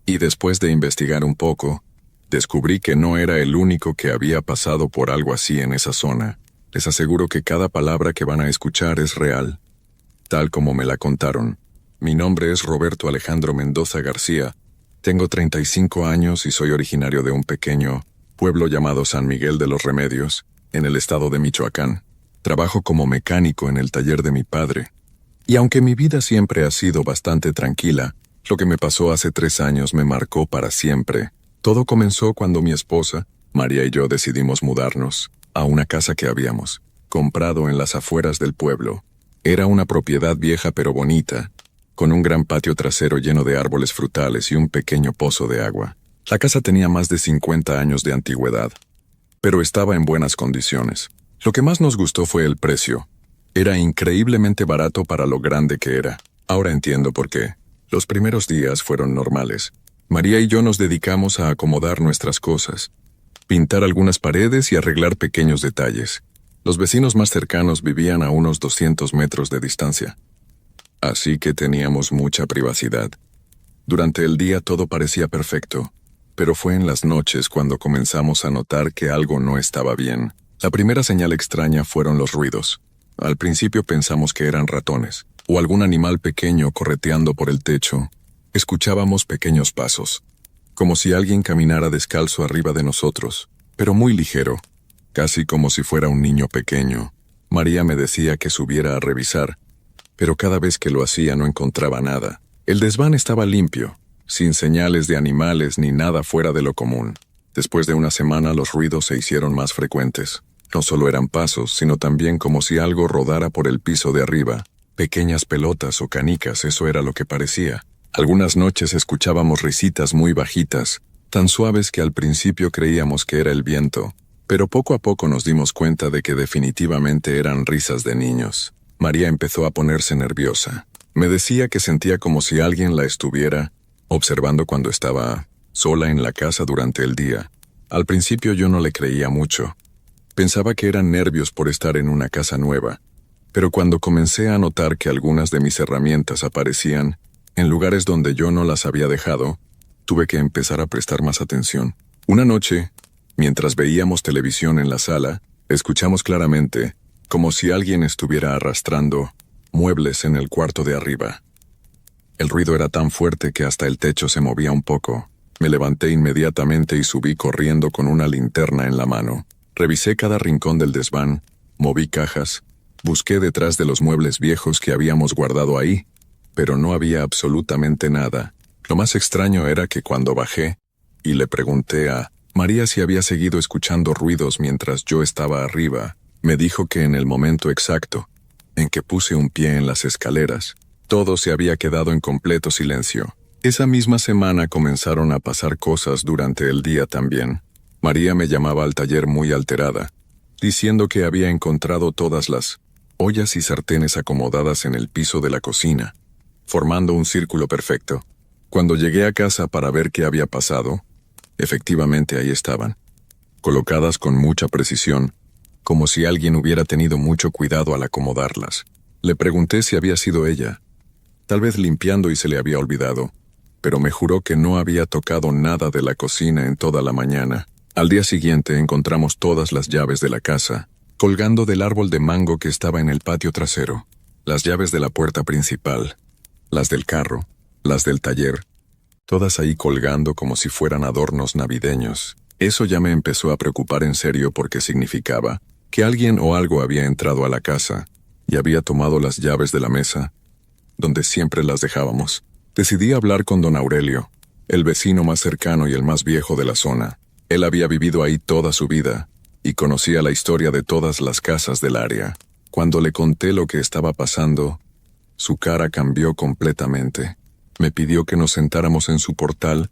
y después de investigar un poco, descubrí que no era el único que había pasado por algo así en esa zona. Les aseguro que cada palabra que van a escuchar es real, tal como me la contaron. Mi nombre es Roberto Alejandro Mendoza García, tengo 35 años y soy originario de un pequeño pueblo llamado San Miguel de los Remedios, en el estado de Michoacán. Trabajo como mecánico en el taller de mi padre. Y aunque mi vida siempre ha sido bastante tranquila, lo que me pasó hace 3 años me marcó para siempre. Todo comenzó cuando mi esposa, María y yo decidimos mudarnos a una casa que habíamos comprado en las afueras del pueblo. Era una propiedad vieja pero bonita, con un gran patio trasero lleno de árboles frutales y un pequeño pozo de agua. La casa tenía más de 50 años de antigüedad, pero estaba en buenas condiciones. Lo que más nos gustó fue el precio. Era increíblemente barato para lo grande que era. Ahora entiendo por qué. Los primeros días fueron normales. María y yo nos dedicamos a acomodar nuestras cosas, pintar algunas paredes y arreglar pequeños detalles. Los vecinos más cercanos vivían a unos 200 metros de distancia, así que teníamos mucha privacidad. Durante el día todo parecía perfecto, pero fue en las noches cuando comenzamos a notar que algo no estaba bien. La primera señal extraña fueron los ruidos. Al principio pensamos que eran ratones, o algún animal pequeño correteando por el techo. Escuchábamos pequeños pasos, como si alguien caminara descalzo arriba de nosotros, pero muy ligero, casi como si fuera un niño pequeño. María me decía que subiera a revisar, pero cada vez que lo hacía no encontraba nada. El desván estaba limpio, sin señales de animales ni nada fuera de lo común. Después de una semana los ruidos se hicieron más frecuentes. No solo eran pasos, sino también como si algo rodara por el piso de arriba. Pequeñas pelotas o canicas, eso era lo que parecía. Algunas noches escuchábamos risitas muy bajitas, tan suaves que al principio creíamos que era el viento, pero poco a poco nos dimos cuenta de que definitivamente eran risas de niños. María empezó a ponerse nerviosa. Me decía que sentía como si alguien la estuviera observando cuando estaba sola en la casa durante el día. Al principio yo no le creía mucho. Pensaba que eran nervios por estar en una casa nueva, pero cuando comencé a notar que algunas de mis herramientas aparecían en lugares donde yo no las había dejado, tuve que empezar a prestar más atención. Una noche, mientras veíamos televisión en la sala, Escuchamos claramente, como si alguien estuviera arrastrando muebles en el cuarto de arriba. El ruido era tan fuerte que hasta el techo se movía un poco. Me levanté inmediatamente y subí corriendo con una linterna en la mano. Revisé cada rincón del desván, moví cajas, busqué detrás de los muebles viejos que habíamos guardado ahí, pero no había absolutamente nada. Lo más extraño era que cuando bajé y le pregunté a María si había seguido escuchando ruidos mientras yo estaba arriba, me dijo que en el momento exacto en que puse un pie en las escaleras, todo se había quedado en completo silencio. Esa misma semana comenzaron a pasar cosas durante el día también. María me llamaba al taller muy alterada, diciendo que había encontrado todas las ollas y sartenes acomodadas en el piso de la cocina, formando un círculo perfecto. Cuando llegué a casa para ver qué había pasado, efectivamente ahí estaban, colocadas con mucha precisión, como si alguien hubiera tenido mucho cuidado al acomodarlas. Le pregunté si había sido ella, tal vez limpiando y se le había olvidado, pero me juró que no había tocado nada de la cocina en toda la mañana. Al día siguiente encontramos todas las llaves de la casa, colgando del árbol de mango que estaba en el patio trasero, las llaves de la puerta principal, las del carro, las del taller, todas ahí colgando como si fueran adornos navideños. Eso ya me empezó a preocupar en serio porque significaba que alguien o algo había entrado a la casa y había tomado las llaves de la mesa, donde siempre las dejábamos. Decidí hablar con don Aurelio, el vecino más cercano y el más viejo de la zona. Él había vivido ahí toda su vida y conocía la historia de todas las casas del área. Cuando le conté lo que estaba pasando, su cara cambió completamente. Me pidió que nos sentáramos en su portal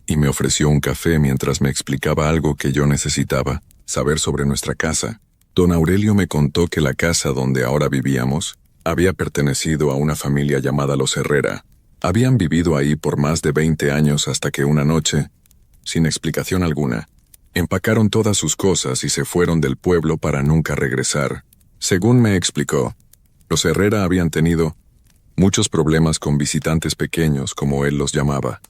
y me ofreció un café mientras me explicaba algo que yo necesitaba saber sobre nuestra casa. Don Aurelio me contó que la casa donde ahora vivíamos había pertenecido a una familia llamada Los Herrera. Habían vivido ahí por más de 20 años hasta que una noche, sin explicación alguna, empacaron todas sus cosas y se fueron del pueblo para nunca regresar. Según me explicó, los Herrera habían tenido muchos problemas con visitantes pequeños, como él los llamaba.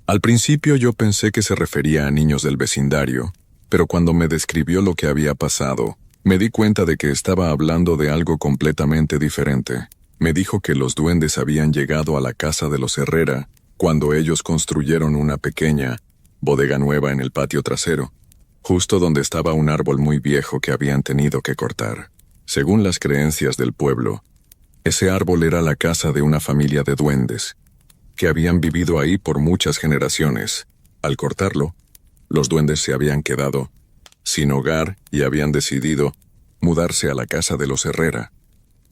Al principio yo pensé que se refería a niños del vecindario, pero cuando me describió lo que había pasado, me di cuenta de que estaba hablando de algo completamente diferente. Me dijo que los duendes habían llegado a la casa de los Herrera cuando ellos construyeron una pequeña bodega nueva en el patio trasero, justo donde estaba un árbol muy viejo que habían tenido que cortar. Según las creencias del pueblo, ese árbol era la casa de una familia de duendes, que habían vivido ahí por muchas generaciones. Al cortarlo, los duendes se habían quedado sin hogar y habían decidido mudarse a la casa de los Herrera.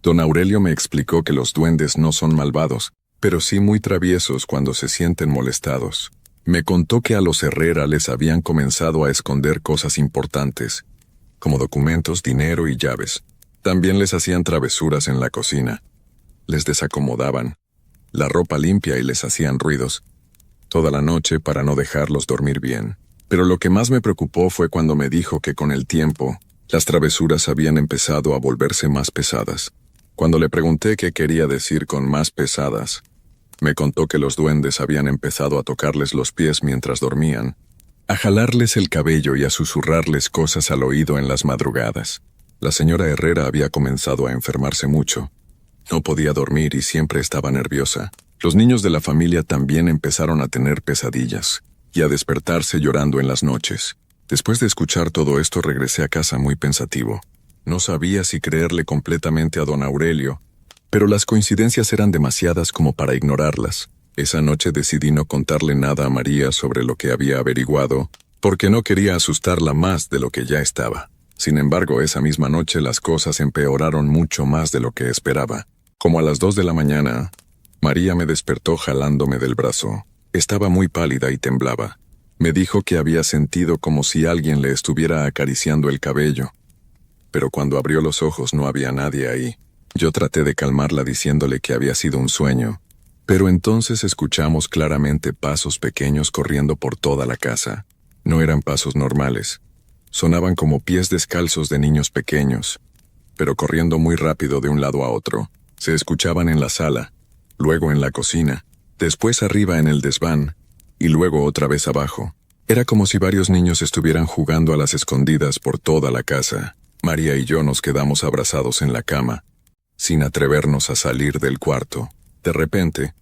Don Aurelio me explicó que los duendes no son malvados, pero sí muy traviesos cuando se sienten molestados. Me contó que a los Herrera les habían comenzado a esconder cosas importantes, como documentos, dinero y llaves. También les hacían travesuras en la cocina. Les desacomodaban la ropa limpia y les hacían ruidos toda la noche para no dejarlos dormir bien. Pero lo que más me preocupó fue cuando me dijo que con el tiempo, las travesuras habían empezado a volverse más pesadas. Cuando le pregunté qué quería decir con más pesadas, me contó que los duendes habían empezado a tocarles los pies mientras dormían, a jalarles el cabello y a susurrarles cosas al oído en las madrugadas. La señora Herrera había comenzado a enfermarse mucho. No podía dormir y siempre estaba nerviosa. Los niños de la familia también empezaron a tener pesadillas y a despertarse llorando en las noches. Después de escuchar todo esto regresé a casa muy pensativo. No sabía si creerle completamente a don Aurelio, pero las coincidencias eran demasiadas como para ignorarlas. Esa noche decidí no contarle nada a María sobre lo que había averiguado, porque no quería asustarla más de lo que ya estaba. Sin embargo, esa misma noche las cosas empeoraron mucho más de lo que esperaba. Como a las 2 de la mañana, María me despertó jalándome del brazo. Estaba muy pálida y temblaba. Me dijo que había sentido como si alguien le estuviera acariciando el cabello. Pero cuando abrió los ojos no había nadie ahí. Yo traté de calmarla diciéndole que había sido un sueño. Pero entonces escuchamos claramente pasos pequeños corriendo por toda la casa. No eran pasos normales. Sonaban como pies descalzos de niños pequeños, pero corriendo muy rápido de un lado a otro. Se escuchaban en la sala, luego en la cocina, después arriba en el desván, y luego otra vez abajo. Era como si varios niños estuvieran jugando a las escondidas por toda la casa. María y yo nos quedamos abrazados en la cama, sin atrevernos a salir del cuarto. De repente,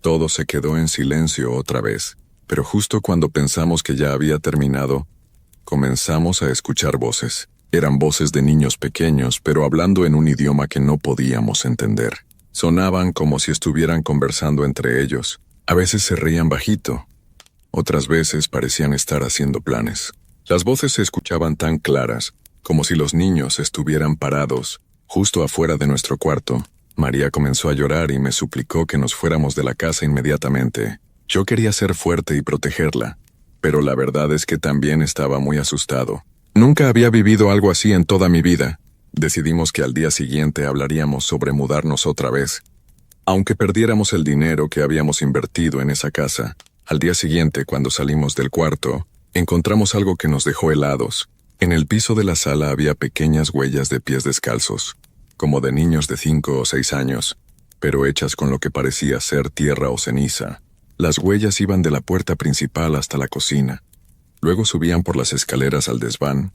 todo se quedó en silencio otra vez, pero justo cuando pensamos que ya había terminado, comenzamos a escuchar voces. Eran voces de niños pequeños, pero hablando en un idioma que no podíamos entender. Sonaban como si estuvieran conversando entre ellos. A veces se reían bajito, otras veces parecían estar haciendo planes. Las voces se escuchaban tan claras, como si los niños estuvieran parados, justo afuera de nuestro cuarto. María comenzó a llorar y me suplicó que nos fuéramos de la casa inmediatamente. Yo quería ser fuerte y protegerla, pero la verdad es que también estaba muy asustado. Nunca había vivido algo así en toda mi vida. Decidimos que al día siguiente hablaríamos sobre mudarnos otra vez. Aunque perdiéramos el dinero que habíamos invertido en esa casa, al día siguiente, cuando salimos del cuarto, encontramos algo que nos dejó helados. En el piso de la sala había pequeñas huellas de pies descalzos, como de niños de 5 o 6 años, pero hechas con lo que parecía ser tierra o ceniza. Las huellas iban de la puerta principal hasta la cocina. Luego subían por las escaleras al desván,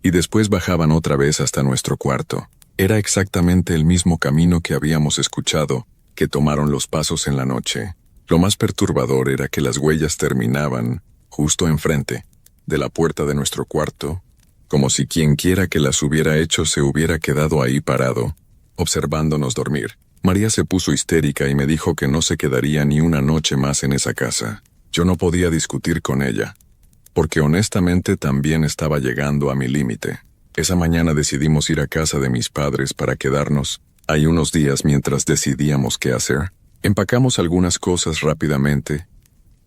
y después bajaban otra vez hasta nuestro cuarto. Era exactamente el mismo camino que habíamos escuchado, que tomaron los pasos en la noche. Lo más perturbador era que las huellas terminaban justo enfrente de la puerta de nuestro cuarto, como si quienquiera que las hubiera hecho se hubiera quedado ahí parado, observándonos dormir. María se puso histérica y me dijo que no se quedaría ni una noche más en esa casa. Yo no podía discutir con ella, porque honestamente también estaba llegando a mi límite. Esa mañana decidimos ir a casa de mis padres para quedarnos ahí unos días mientras decidíamos qué hacer. Empacamos algunas cosas rápidamente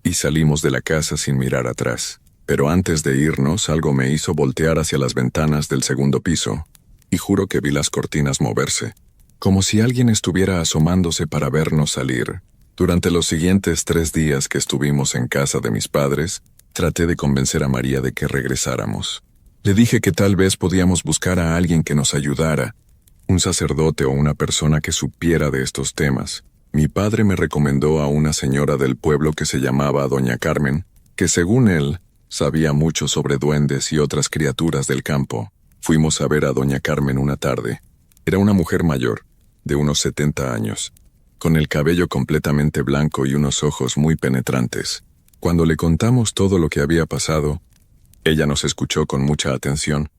y salimos de la casa sin mirar atrás. Pero antes de irnos, algo me hizo voltear hacia las ventanas del segundo piso, y juro que vi las cortinas moverse, como si alguien estuviera asomándose para vernos salir. Durante los siguientes 3 días que estuvimos en casa de mis padres, traté de convencer a María de que regresáramos. Le dije que tal vez podíamos buscar a alguien que nos ayudara, un sacerdote o una persona que supiera de estos temas. Mi padre me recomendó a una señora del pueblo que se llamaba Doña Carmen, que según él, sabía mucho sobre duendes y otras criaturas del campo. Fuimos a ver a Doña Carmen una tarde. Era una mujer mayor, de unos 70 años, con el cabello completamente blanco y unos ojos muy penetrantes. Cuando le contamos todo lo que había pasado, ella nos escuchó con mucha atención,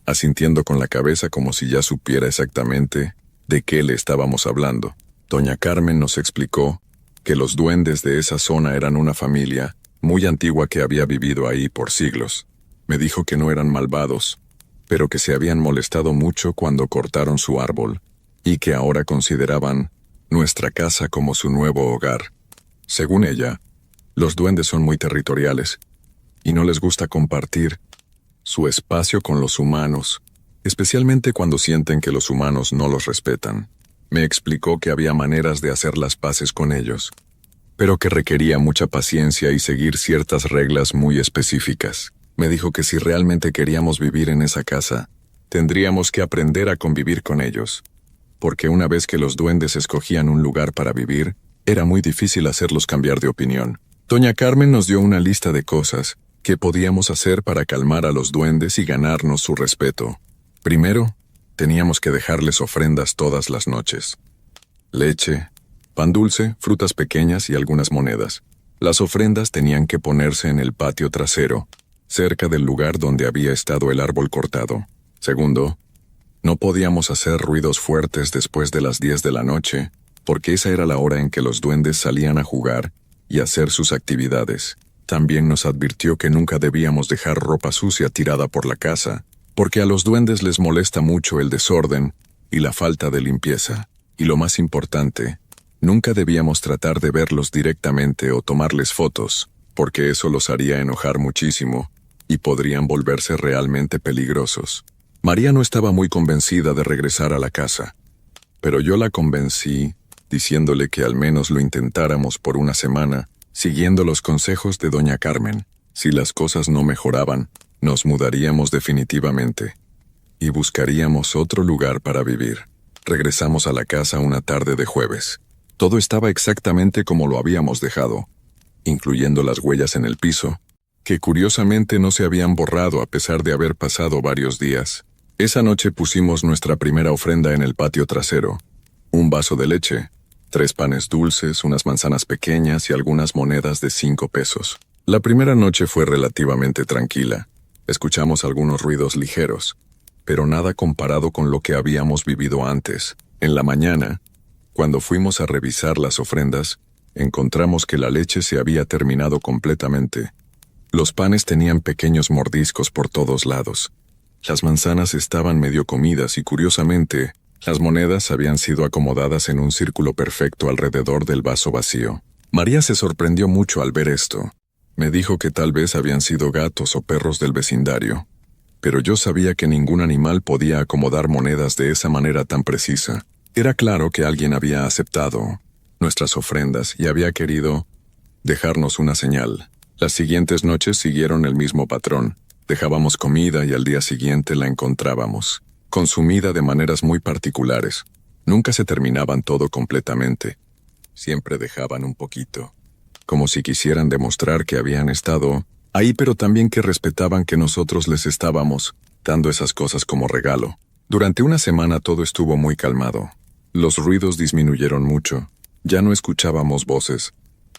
asintiendo con la cabeza como si ya supiera exactamente de qué le estábamos hablando. Doña Carmen nos explicó que los duendes de esa zona eran una familia muy antigua que había vivido ahí por siglos. Me dijo que no eran malvados, pero que se habían molestado mucho cuando cortaron su árbol, y que ahora consideraban nuestra casa como su nuevo hogar. Según ella, los duendes son muy territoriales, y no les gusta compartir su espacio con los humanos, especialmente cuando sienten que los humanos no los respetan. Me explicó que había maneras de hacer las paces con ellos, pero que requería mucha paciencia y seguir ciertas reglas muy específicas. Me dijo que si realmente queríamos vivir en esa casa, tendríamos que aprender a convivir con ellos, porque una vez que los duendes escogían un lugar para vivir, era muy difícil hacerlos cambiar de opinión. Doña Carmen nos dio una lista de cosas que podíamos hacer para calmar a los duendes y ganarnos su respeto. Primero, teníamos que dejarles ofrendas todas las noches. Leche, pan dulce, frutas pequeñas y algunas monedas. Las ofrendas tenían que ponerse en el patio trasero, cerca del lugar donde había estado el árbol cortado. Segundo, no podíamos hacer ruidos fuertes después de las 10 de la noche, porque esa era la hora en que los duendes salían a jugar y hacer sus actividades. También nos advirtió que nunca debíamos dejar ropa sucia tirada por la casa, porque a los duendes les molesta mucho el desorden y la falta de limpieza. Y lo más importante, nunca debíamos tratar de verlos directamente o tomarles fotos, porque eso los haría enojar muchísimo y podrían volverse realmente peligrosos. María no estaba muy convencida de regresar a la casa, pero yo la convencí diciéndole que al menos lo intentáramos por una semana, siguiendo los consejos de Doña Carmen. Si las cosas no mejoraban, nos mudaríamos definitivamente y buscaríamos otro lugar para vivir. Regresamos a la casa una tarde de jueves. Todo estaba exactamente como lo habíamos dejado, incluyendo las huellas en el piso, que curiosamente no se habían borrado a pesar de haber pasado varios días. Esa noche pusimos nuestra primera ofrenda en el patio trasero. Un vaso de leche, 3 panes dulces, unas manzanas pequeñas y algunas monedas de 5 pesos. La primera noche fue relativamente tranquila. Escuchamos algunos ruidos ligeros, pero nada comparado con lo que habíamos vivido antes. En la mañana, cuando fuimos a revisar las ofrendas, encontramos que la leche se había terminado completamente. Los panes tenían pequeños mordiscos por todos lados. Las manzanas estaban medio comidas y, curiosamente, las monedas habían sido acomodadas en un círculo perfecto alrededor del vaso vacío. María se sorprendió mucho al ver esto. Me dijo que tal vez habían sido gatos o perros del vecindario, pero yo sabía que ningún animal podía acomodar monedas de esa manera tan precisa. Era claro que alguien había aceptado nuestras ofrendas y había querido dejarnos una señal. Las siguientes noches siguieron el mismo patrón. Dejábamos comida y al día siguiente la encontrábamos, consumida de maneras muy particulares. Nunca se terminaban todo completamente. Siempre dejaban un poquito, como si quisieran demostrar que habían estado ahí, pero también que respetaban que nosotros les estábamos dando esas cosas como regalo. Durante una semana todo estuvo muy calmado. Los ruidos disminuyeron mucho. Ya no escuchábamos voces,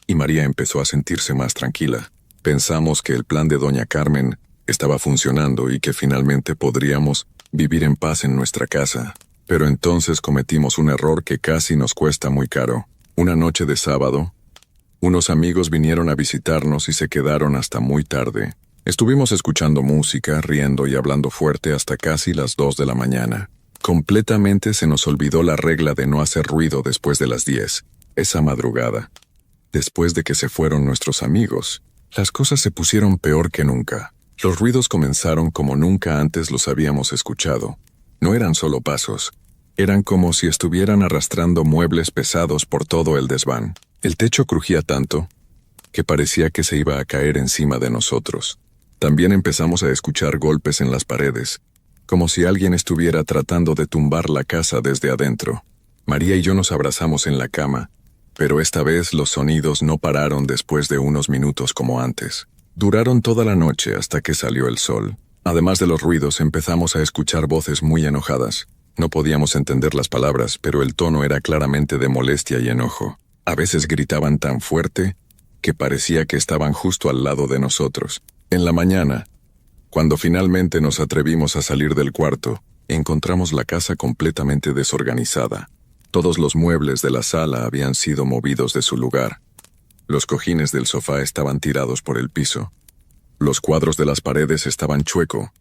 y María empezó a sentirse más tranquila. Pensamos que el plan de doña Carmen estaba funcionando y que finalmente podríamos vivir en paz en nuestra casa. Pero entonces cometimos un error que casi nos cuesta muy caro. Una noche de sábado, unos amigos vinieron a visitarnos y se quedaron hasta muy tarde. Estuvimos escuchando música, riendo y hablando fuerte hasta casi las 2 de la mañana. Completamente se nos olvidó la regla de no hacer ruido después de las 10. Esa madrugada, después de que se fueron nuestros amigos, las cosas se pusieron peor que nunca. Los ruidos comenzaron como nunca antes los habíamos escuchado. No eran solo pasos. Eran como si estuvieran arrastrando muebles pesados por todo el desván. El techo crujía tanto que parecía que se iba a caer encima de nosotros. También empezamos a escuchar golpes en las paredes, como si alguien estuviera tratando de tumbar la casa desde adentro. María y yo nos abrazamos en la cama, pero esta vez los sonidos no pararon después de unos minutos como antes. Duraron toda la noche hasta que salió el sol. Además de los ruidos, empezamos a escuchar voces muy enojadas. No podíamos entender las palabras, pero el tono era claramente de molestia y enojo. A veces gritaban tan fuerte que parecía que estaban justo al lado de nosotros. En la mañana, cuando finalmente nos atrevimos a salir del cuarto, encontramos la casa completamente desorganizada. Todos los muebles de la sala habían sido movidos de su lugar. Los cojines del sofá estaban tirados por el piso. Los cuadros de las paredes estaban chueco.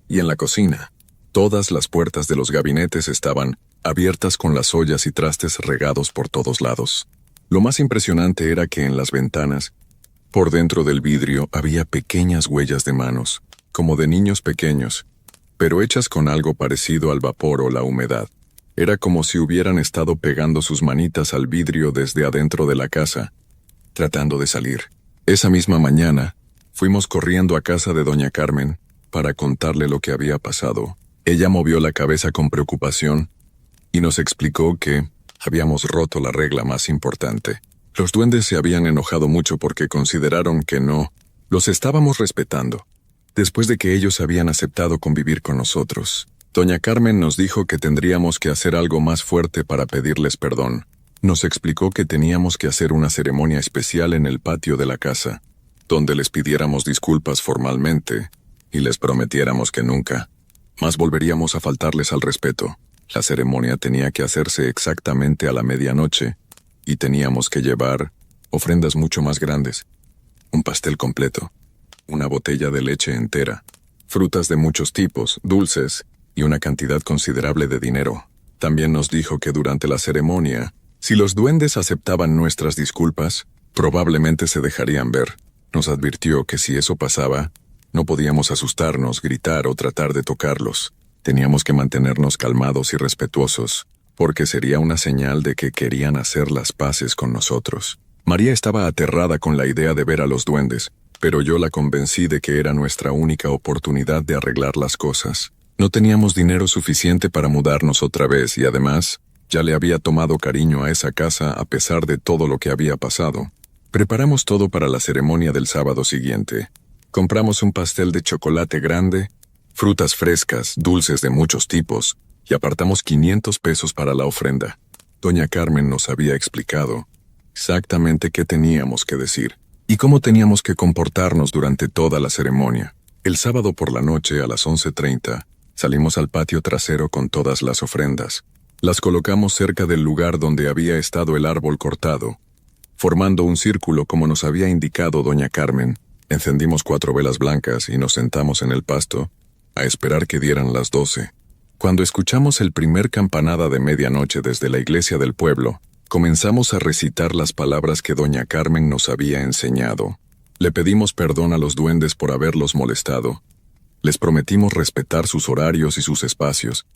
Y en la cocina, todas las puertas de los gabinetes estaban abiertas con las ollas y trastes regados por todos lados. Lo más impresionante era que en las ventanas, por dentro del vidrio, había pequeñas huellas de manos, como de niños pequeños, pero hechas con algo parecido al vapor o la humedad. Era como si hubieran estado pegando sus manitas al vidrio desde adentro de la casa, tratando de salir. Esa misma mañana, fuimos corriendo a casa de doña Carmen para contarle lo que había pasado. Ella movió la cabeza con preocupación y nos explicó que habíamos roto la regla más importante. Los duendes se habían enojado mucho porque consideraron que no los estábamos respetando, después de que ellos habían aceptado convivir con nosotros. Doña Carmen nos dijo que tendríamos que hacer algo más fuerte para pedirles perdón. Nos explicó que teníamos que hacer una ceremonia especial en el patio de la casa, donde les pidiéramos disculpas formalmente y les prometiéramos que nunca más volveríamos a faltarles al respeto. La ceremonia tenía que hacerse exactamente a la medianoche y teníamos que llevar ofrendas mucho más grandes, un pastel completo, una botella de leche entera, frutas de muchos tipos, dulces y una cantidad considerable de dinero. También nos dijo que durante la ceremonia, si los duendes aceptaban nuestras disculpas, probablemente se dejarían ver. Nos advirtió que si eso pasaba, no podíamos asustarnos, gritar o tratar de tocarlos. Teníamos que mantenernos calmados y respetuosos, porque sería una señal de que querían hacer las paces con nosotros. María estaba aterrada con la idea de ver a los duendes, pero yo la convencí de que era nuestra única oportunidad de arreglar las cosas. No teníamos dinero suficiente para mudarnos otra vez y además, ya le había tomado cariño a esa casa a pesar de todo lo que había pasado. Preparamos todo para la ceremonia del sábado siguiente. Compramos un pastel de chocolate grande frutas frescas, dulces de muchos tipos, y apartamos 500 pesos para la ofrenda. Doña Carmen nos había explicado exactamente qué teníamos que decir y cómo teníamos que comportarnos durante toda la ceremonia. El sábado por la noche a las 11:30 salimos al patio trasero con todas las ofrendas. Las colocamos cerca del lugar donde había estado el árbol cortado, formando un círculo como nos había indicado doña Carmen. Encendimos 4 velas blancas y nos sentamos en el pasto a esperar que dieran las 12. Cuando escuchamos el primer campanada de medianoche desde la iglesia del pueblo, comenzamos a recitar las palabras que doña Carmen nos había enseñado. Le pedimos perdón a los duendes por haberlos molestado. Les prometimos respetar sus horarios y sus espacios,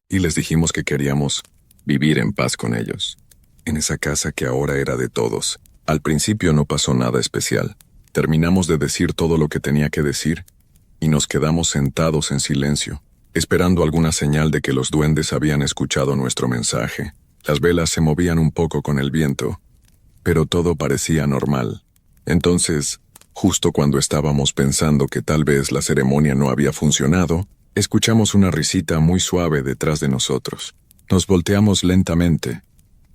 y les dijimos que queríamos vivir en paz con ellos, en esa casa que ahora era de todos. Al principio no pasó nada especial. Terminamos de decir todo lo que tenía que decir, y nos quedamos sentados en silencio, esperando alguna señal de que los duendes habían escuchado nuestro mensaje. Las velas se movían un poco con el viento, pero todo parecía normal. Entonces, justo cuando estábamos pensando que tal vez la ceremonia no había funcionado, escuchamos una risita muy suave detrás de nosotros. Nos volteamos lentamente,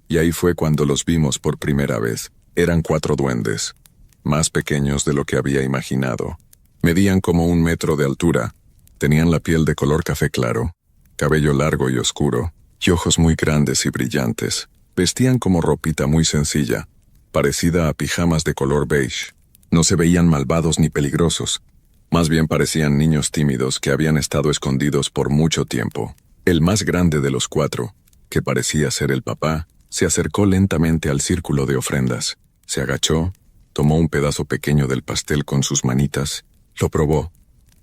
y ahí fue cuando los vimos por primera vez. Eran 4 duendes, más pequeños de lo que había imaginado. Medían como 1 metro de altura, tenían la piel de color café claro, cabello largo y oscuro, y ojos muy grandes y brillantes. Vestían como ropita muy sencilla, parecida a pijamas de color beige. No se veían malvados ni peligrosos, más bien parecían niños tímidos que habían estado escondidos por mucho tiempo. El más grande de los 4, que parecía ser el papá, se acercó lentamente al círculo de ofrendas. Se agachó, tomó un pedazo pequeño del pastel con sus manitas, lo probó,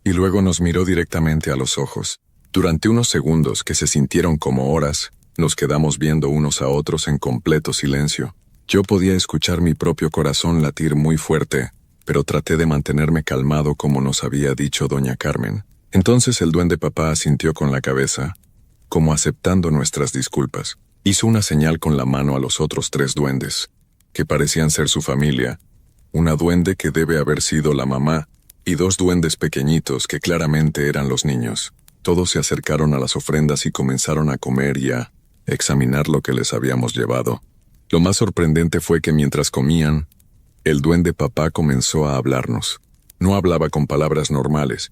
y luego nos miró directamente a los ojos. Durante unos segundos que se sintieron como horas, nos quedamos viendo unos a otros en completo silencio. Yo podía escuchar mi propio corazón latir muy fuerte, pero traté de mantenerme calmado como nos había dicho doña Carmen. Entonces el duende papá asintió con la cabeza, como aceptando nuestras disculpas. Hizo una señal con la mano a los otros 3 duendes, que parecían ser su familia, una duende que debe haber sido la mamá, y 2 duendes pequeñitos que claramente eran los niños. Todos se acercaron a las ofrendas y comenzaron a comer y a examinar lo que les habíamos llevado. Lo más sorprendente fue que mientras comían, el duende papá comenzó a hablarnos. No hablaba con palabras normales,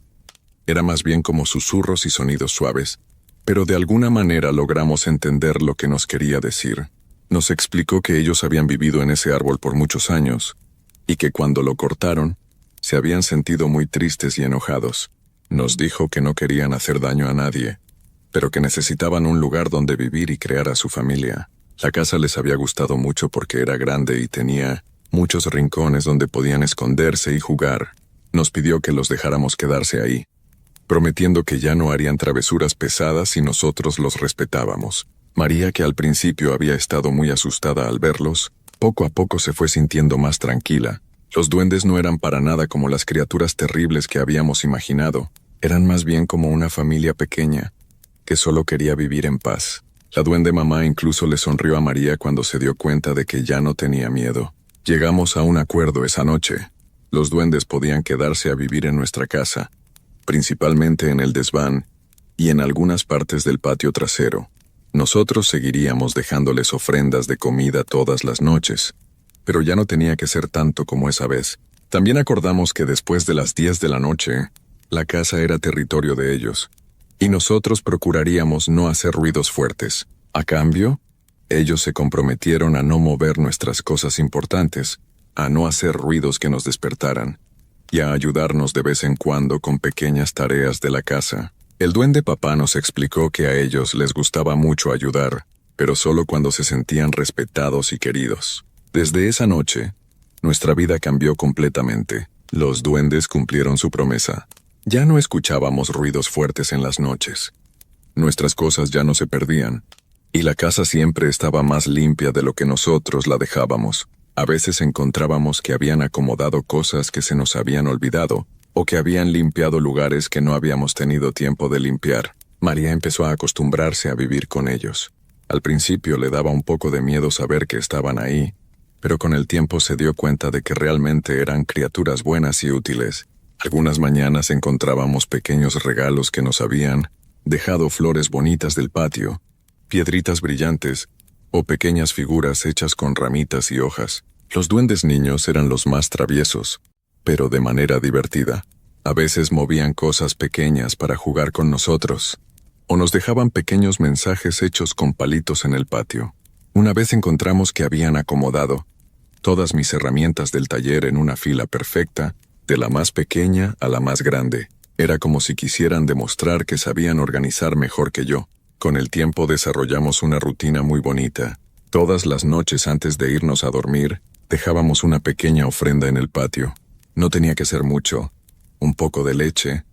era más bien como susurros y sonidos suaves, pero de alguna manera logramos entender lo que nos quería decir. Nos explicó que ellos habían vivido en ese árbol por muchos años, y que cuando lo cortaron, se habían sentido muy tristes y enojados. Nos dijo que no querían hacer daño a nadie, pero que necesitaban un lugar donde vivir y crear a su familia. La casa les había gustado mucho porque era grande y tenía muchos rincones donde podían esconderse y jugar. Nos pidió que los dejáramos quedarse ahí, prometiendo que ya no harían travesuras pesadas si nosotros los respetábamos. María, que al principio había estado muy asustada al verlos, poco a poco se fue sintiendo más tranquila. Los duendes no eran para nada como las criaturas terribles que habíamos imaginado, eran más bien como una familia pequeña, que solo quería vivir en paz. La duende mamá incluso le sonrió a María cuando se dio cuenta de que ya no tenía miedo. Llegamos a un acuerdo esa noche. Los duendes podían quedarse a vivir en nuestra casa, principalmente en el desván y en algunas partes del patio trasero. Nosotros seguiríamos dejándoles ofrendas de comida todas las noches, pero ya no tenía que ser tanto como esa vez. También acordamos que después de las 10 de la noche, la casa era territorio de ellos, y nosotros procuraríamos no hacer ruidos fuertes. A cambio, ellos se comprometieron a no mover nuestras cosas importantes, a no hacer ruidos que nos despertaran, y a ayudarnos de vez en cuando con pequeñas tareas de la casa. El duende papá nos explicó que a ellos les gustaba mucho ayudar, pero solo cuando se sentían respetados y queridos. Desde esa noche, nuestra vida cambió completamente. Los duendes cumplieron su promesa. Ya no escuchábamos ruidos fuertes en las noches. Nuestras cosas ya no se perdían, y la casa siempre estaba más limpia de lo que nosotros la dejábamos. A veces encontrábamos que habían acomodado cosas que se nos habían olvidado, o que habían limpiado lugares que no habíamos tenido tiempo de limpiar. María empezó a acostumbrarse a vivir con ellos. Al principio le daba un poco de miedo saber que estaban ahí, pero con el tiempo se dio cuenta de que realmente eran criaturas buenas y útiles, Algunas mañanas encontrábamos pequeños regalos que nos habían dejado flores bonitas del patio, piedritas brillantes o pequeñas figuras hechas con ramitas y hojas. Los duendes niños eran los más traviesos, pero de manera divertida. A veces movían cosas pequeñas para jugar con nosotros, o nos dejaban pequeños mensajes hechos con palitos en el patio. Una vez encontramos que habían acomodado todas mis herramientas del taller en una fila perfecta, de la más pequeña a la más grande. Era como si quisieran demostrar que sabían organizar mejor que yo. Con el tiempo desarrollamos una rutina muy bonita. Todas las noches antes de irnos a dormir, dejábamos una pequeña ofrenda en el patio. No tenía que ser mucho. Un poco de leche,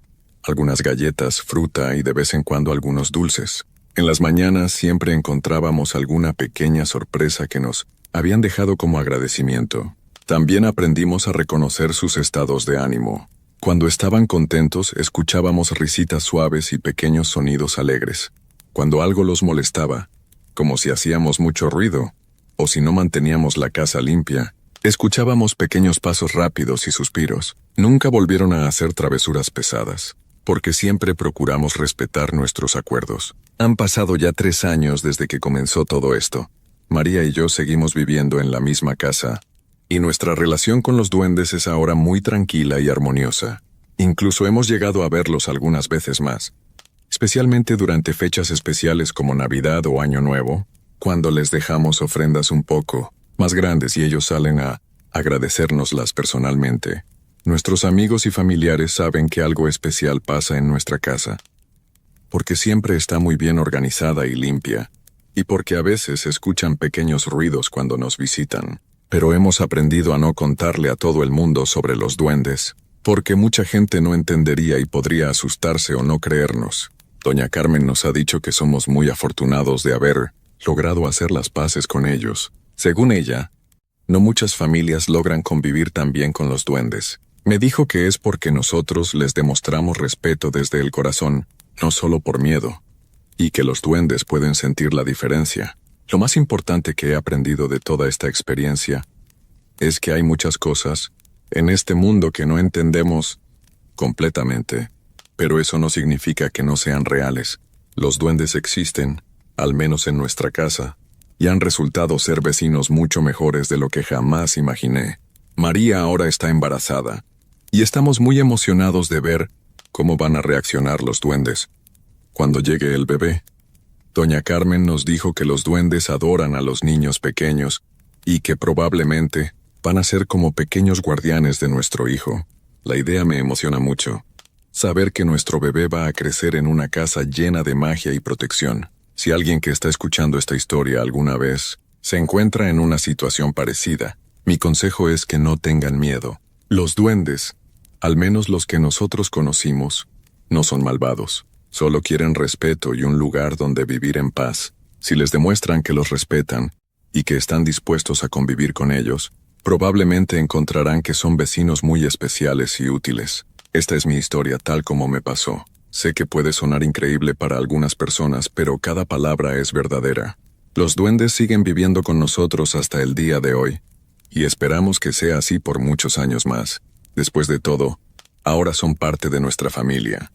algunas galletas, fruta y de vez en cuando algunos dulces. En las mañanas siempre encontrábamos alguna pequeña sorpresa que nos habían dejado como agradecimiento. También aprendimos a reconocer sus estados de ánimo. Cuando estaban contentos, escuchábamos risitas suaves y pequeños sonidos alegres. Cuando algo los molestaba, como si hacíamos mucho ruido, o si no manteníamos la casa limpia, escuchábamos pequeños pasos rápidos y suspiros. Nunca volvieron a hacer travesuras pesadas, porque siempre procuramos respetar nuestros acuerdos. Han pasado ya 3 años desde que comenzó todo esto. María y yo seguimos viviendo en la misma casa, y nuestra relación con los duendes es ahora muy tranquila y armoniosa. Incluso hemos llegado a verlos algunas veces más, especialmente durante fechas especiales como Navidad o Año Nuevo, cuando les dejamos ofrendas un poco más grandes y ellos salen a agradecérnoslas personalmente. Nuestros amigos y familiares saben que algo especial pasa en nuestra casa, porque siempre está muy bien organizada y limpia, y porque a veces escuchan pequeños ruidos cuando nos visitan. Pero hemos aprendido a no contarle a todo el mundo sobre los duendes, porque mucha gente no entendería y podría asustarse o no creernos. Doña Carmen nos ha dicho que somos muy afortunados de haber logrado hacer las paces con ellos. Según ella, no muchas familias logran convivir tan bien con los duendes. Me dijo que es porque nosotros les demostramos respeto desde el corazón, no solo por miedo, y que los duendes pueden sentir la diferencia. Lo más importante que he aprendido de toda esta experiencia es que hay muchas cosas en este mundo que no entendemos completamente, pero eso no significa que no sean reales. Los duendes existen, al menos en nuestra casa, y han resultado ser vecinos mucho mejores de lo que jamás imaginé. María ahora está embarazada, y estamos muy emocionados de ver cómo van a reaccionar los duendes cuando llegue el bebé. Doña Carmen nos dijo que los duendes adoran a los niños pequeños y que probablemente van a ser como pequeños guardianes de nuestro hijo. La idea me emociona mucho. Saber que nuestro bebé va a crecer en una casa llena de magia y protección. Si alguien que está escuchando esta historia alguna vez se encuentra en una situación parecida, mi consejo es que no tengan miedo. Los duendes, al menos los que nosotros conocimos, no son malvados. Solo quieren respeto y un lugar donde vivir en paz. Si les demuestran que los respetan y que están dispuestos a convivir con ellos, probablemente encontrarán que son vecinos muy especiales y útiles. Esta es mi historia tal como me pasó. Sé que puede sonar increíble para algunas personas, pero cada palabra es verdadera. Los duendes siguen viviendo con nosotros hasta el día de hoy, y esperamos que sea así por muchos años más. Después de todo, ahora son parte de nuestra familia.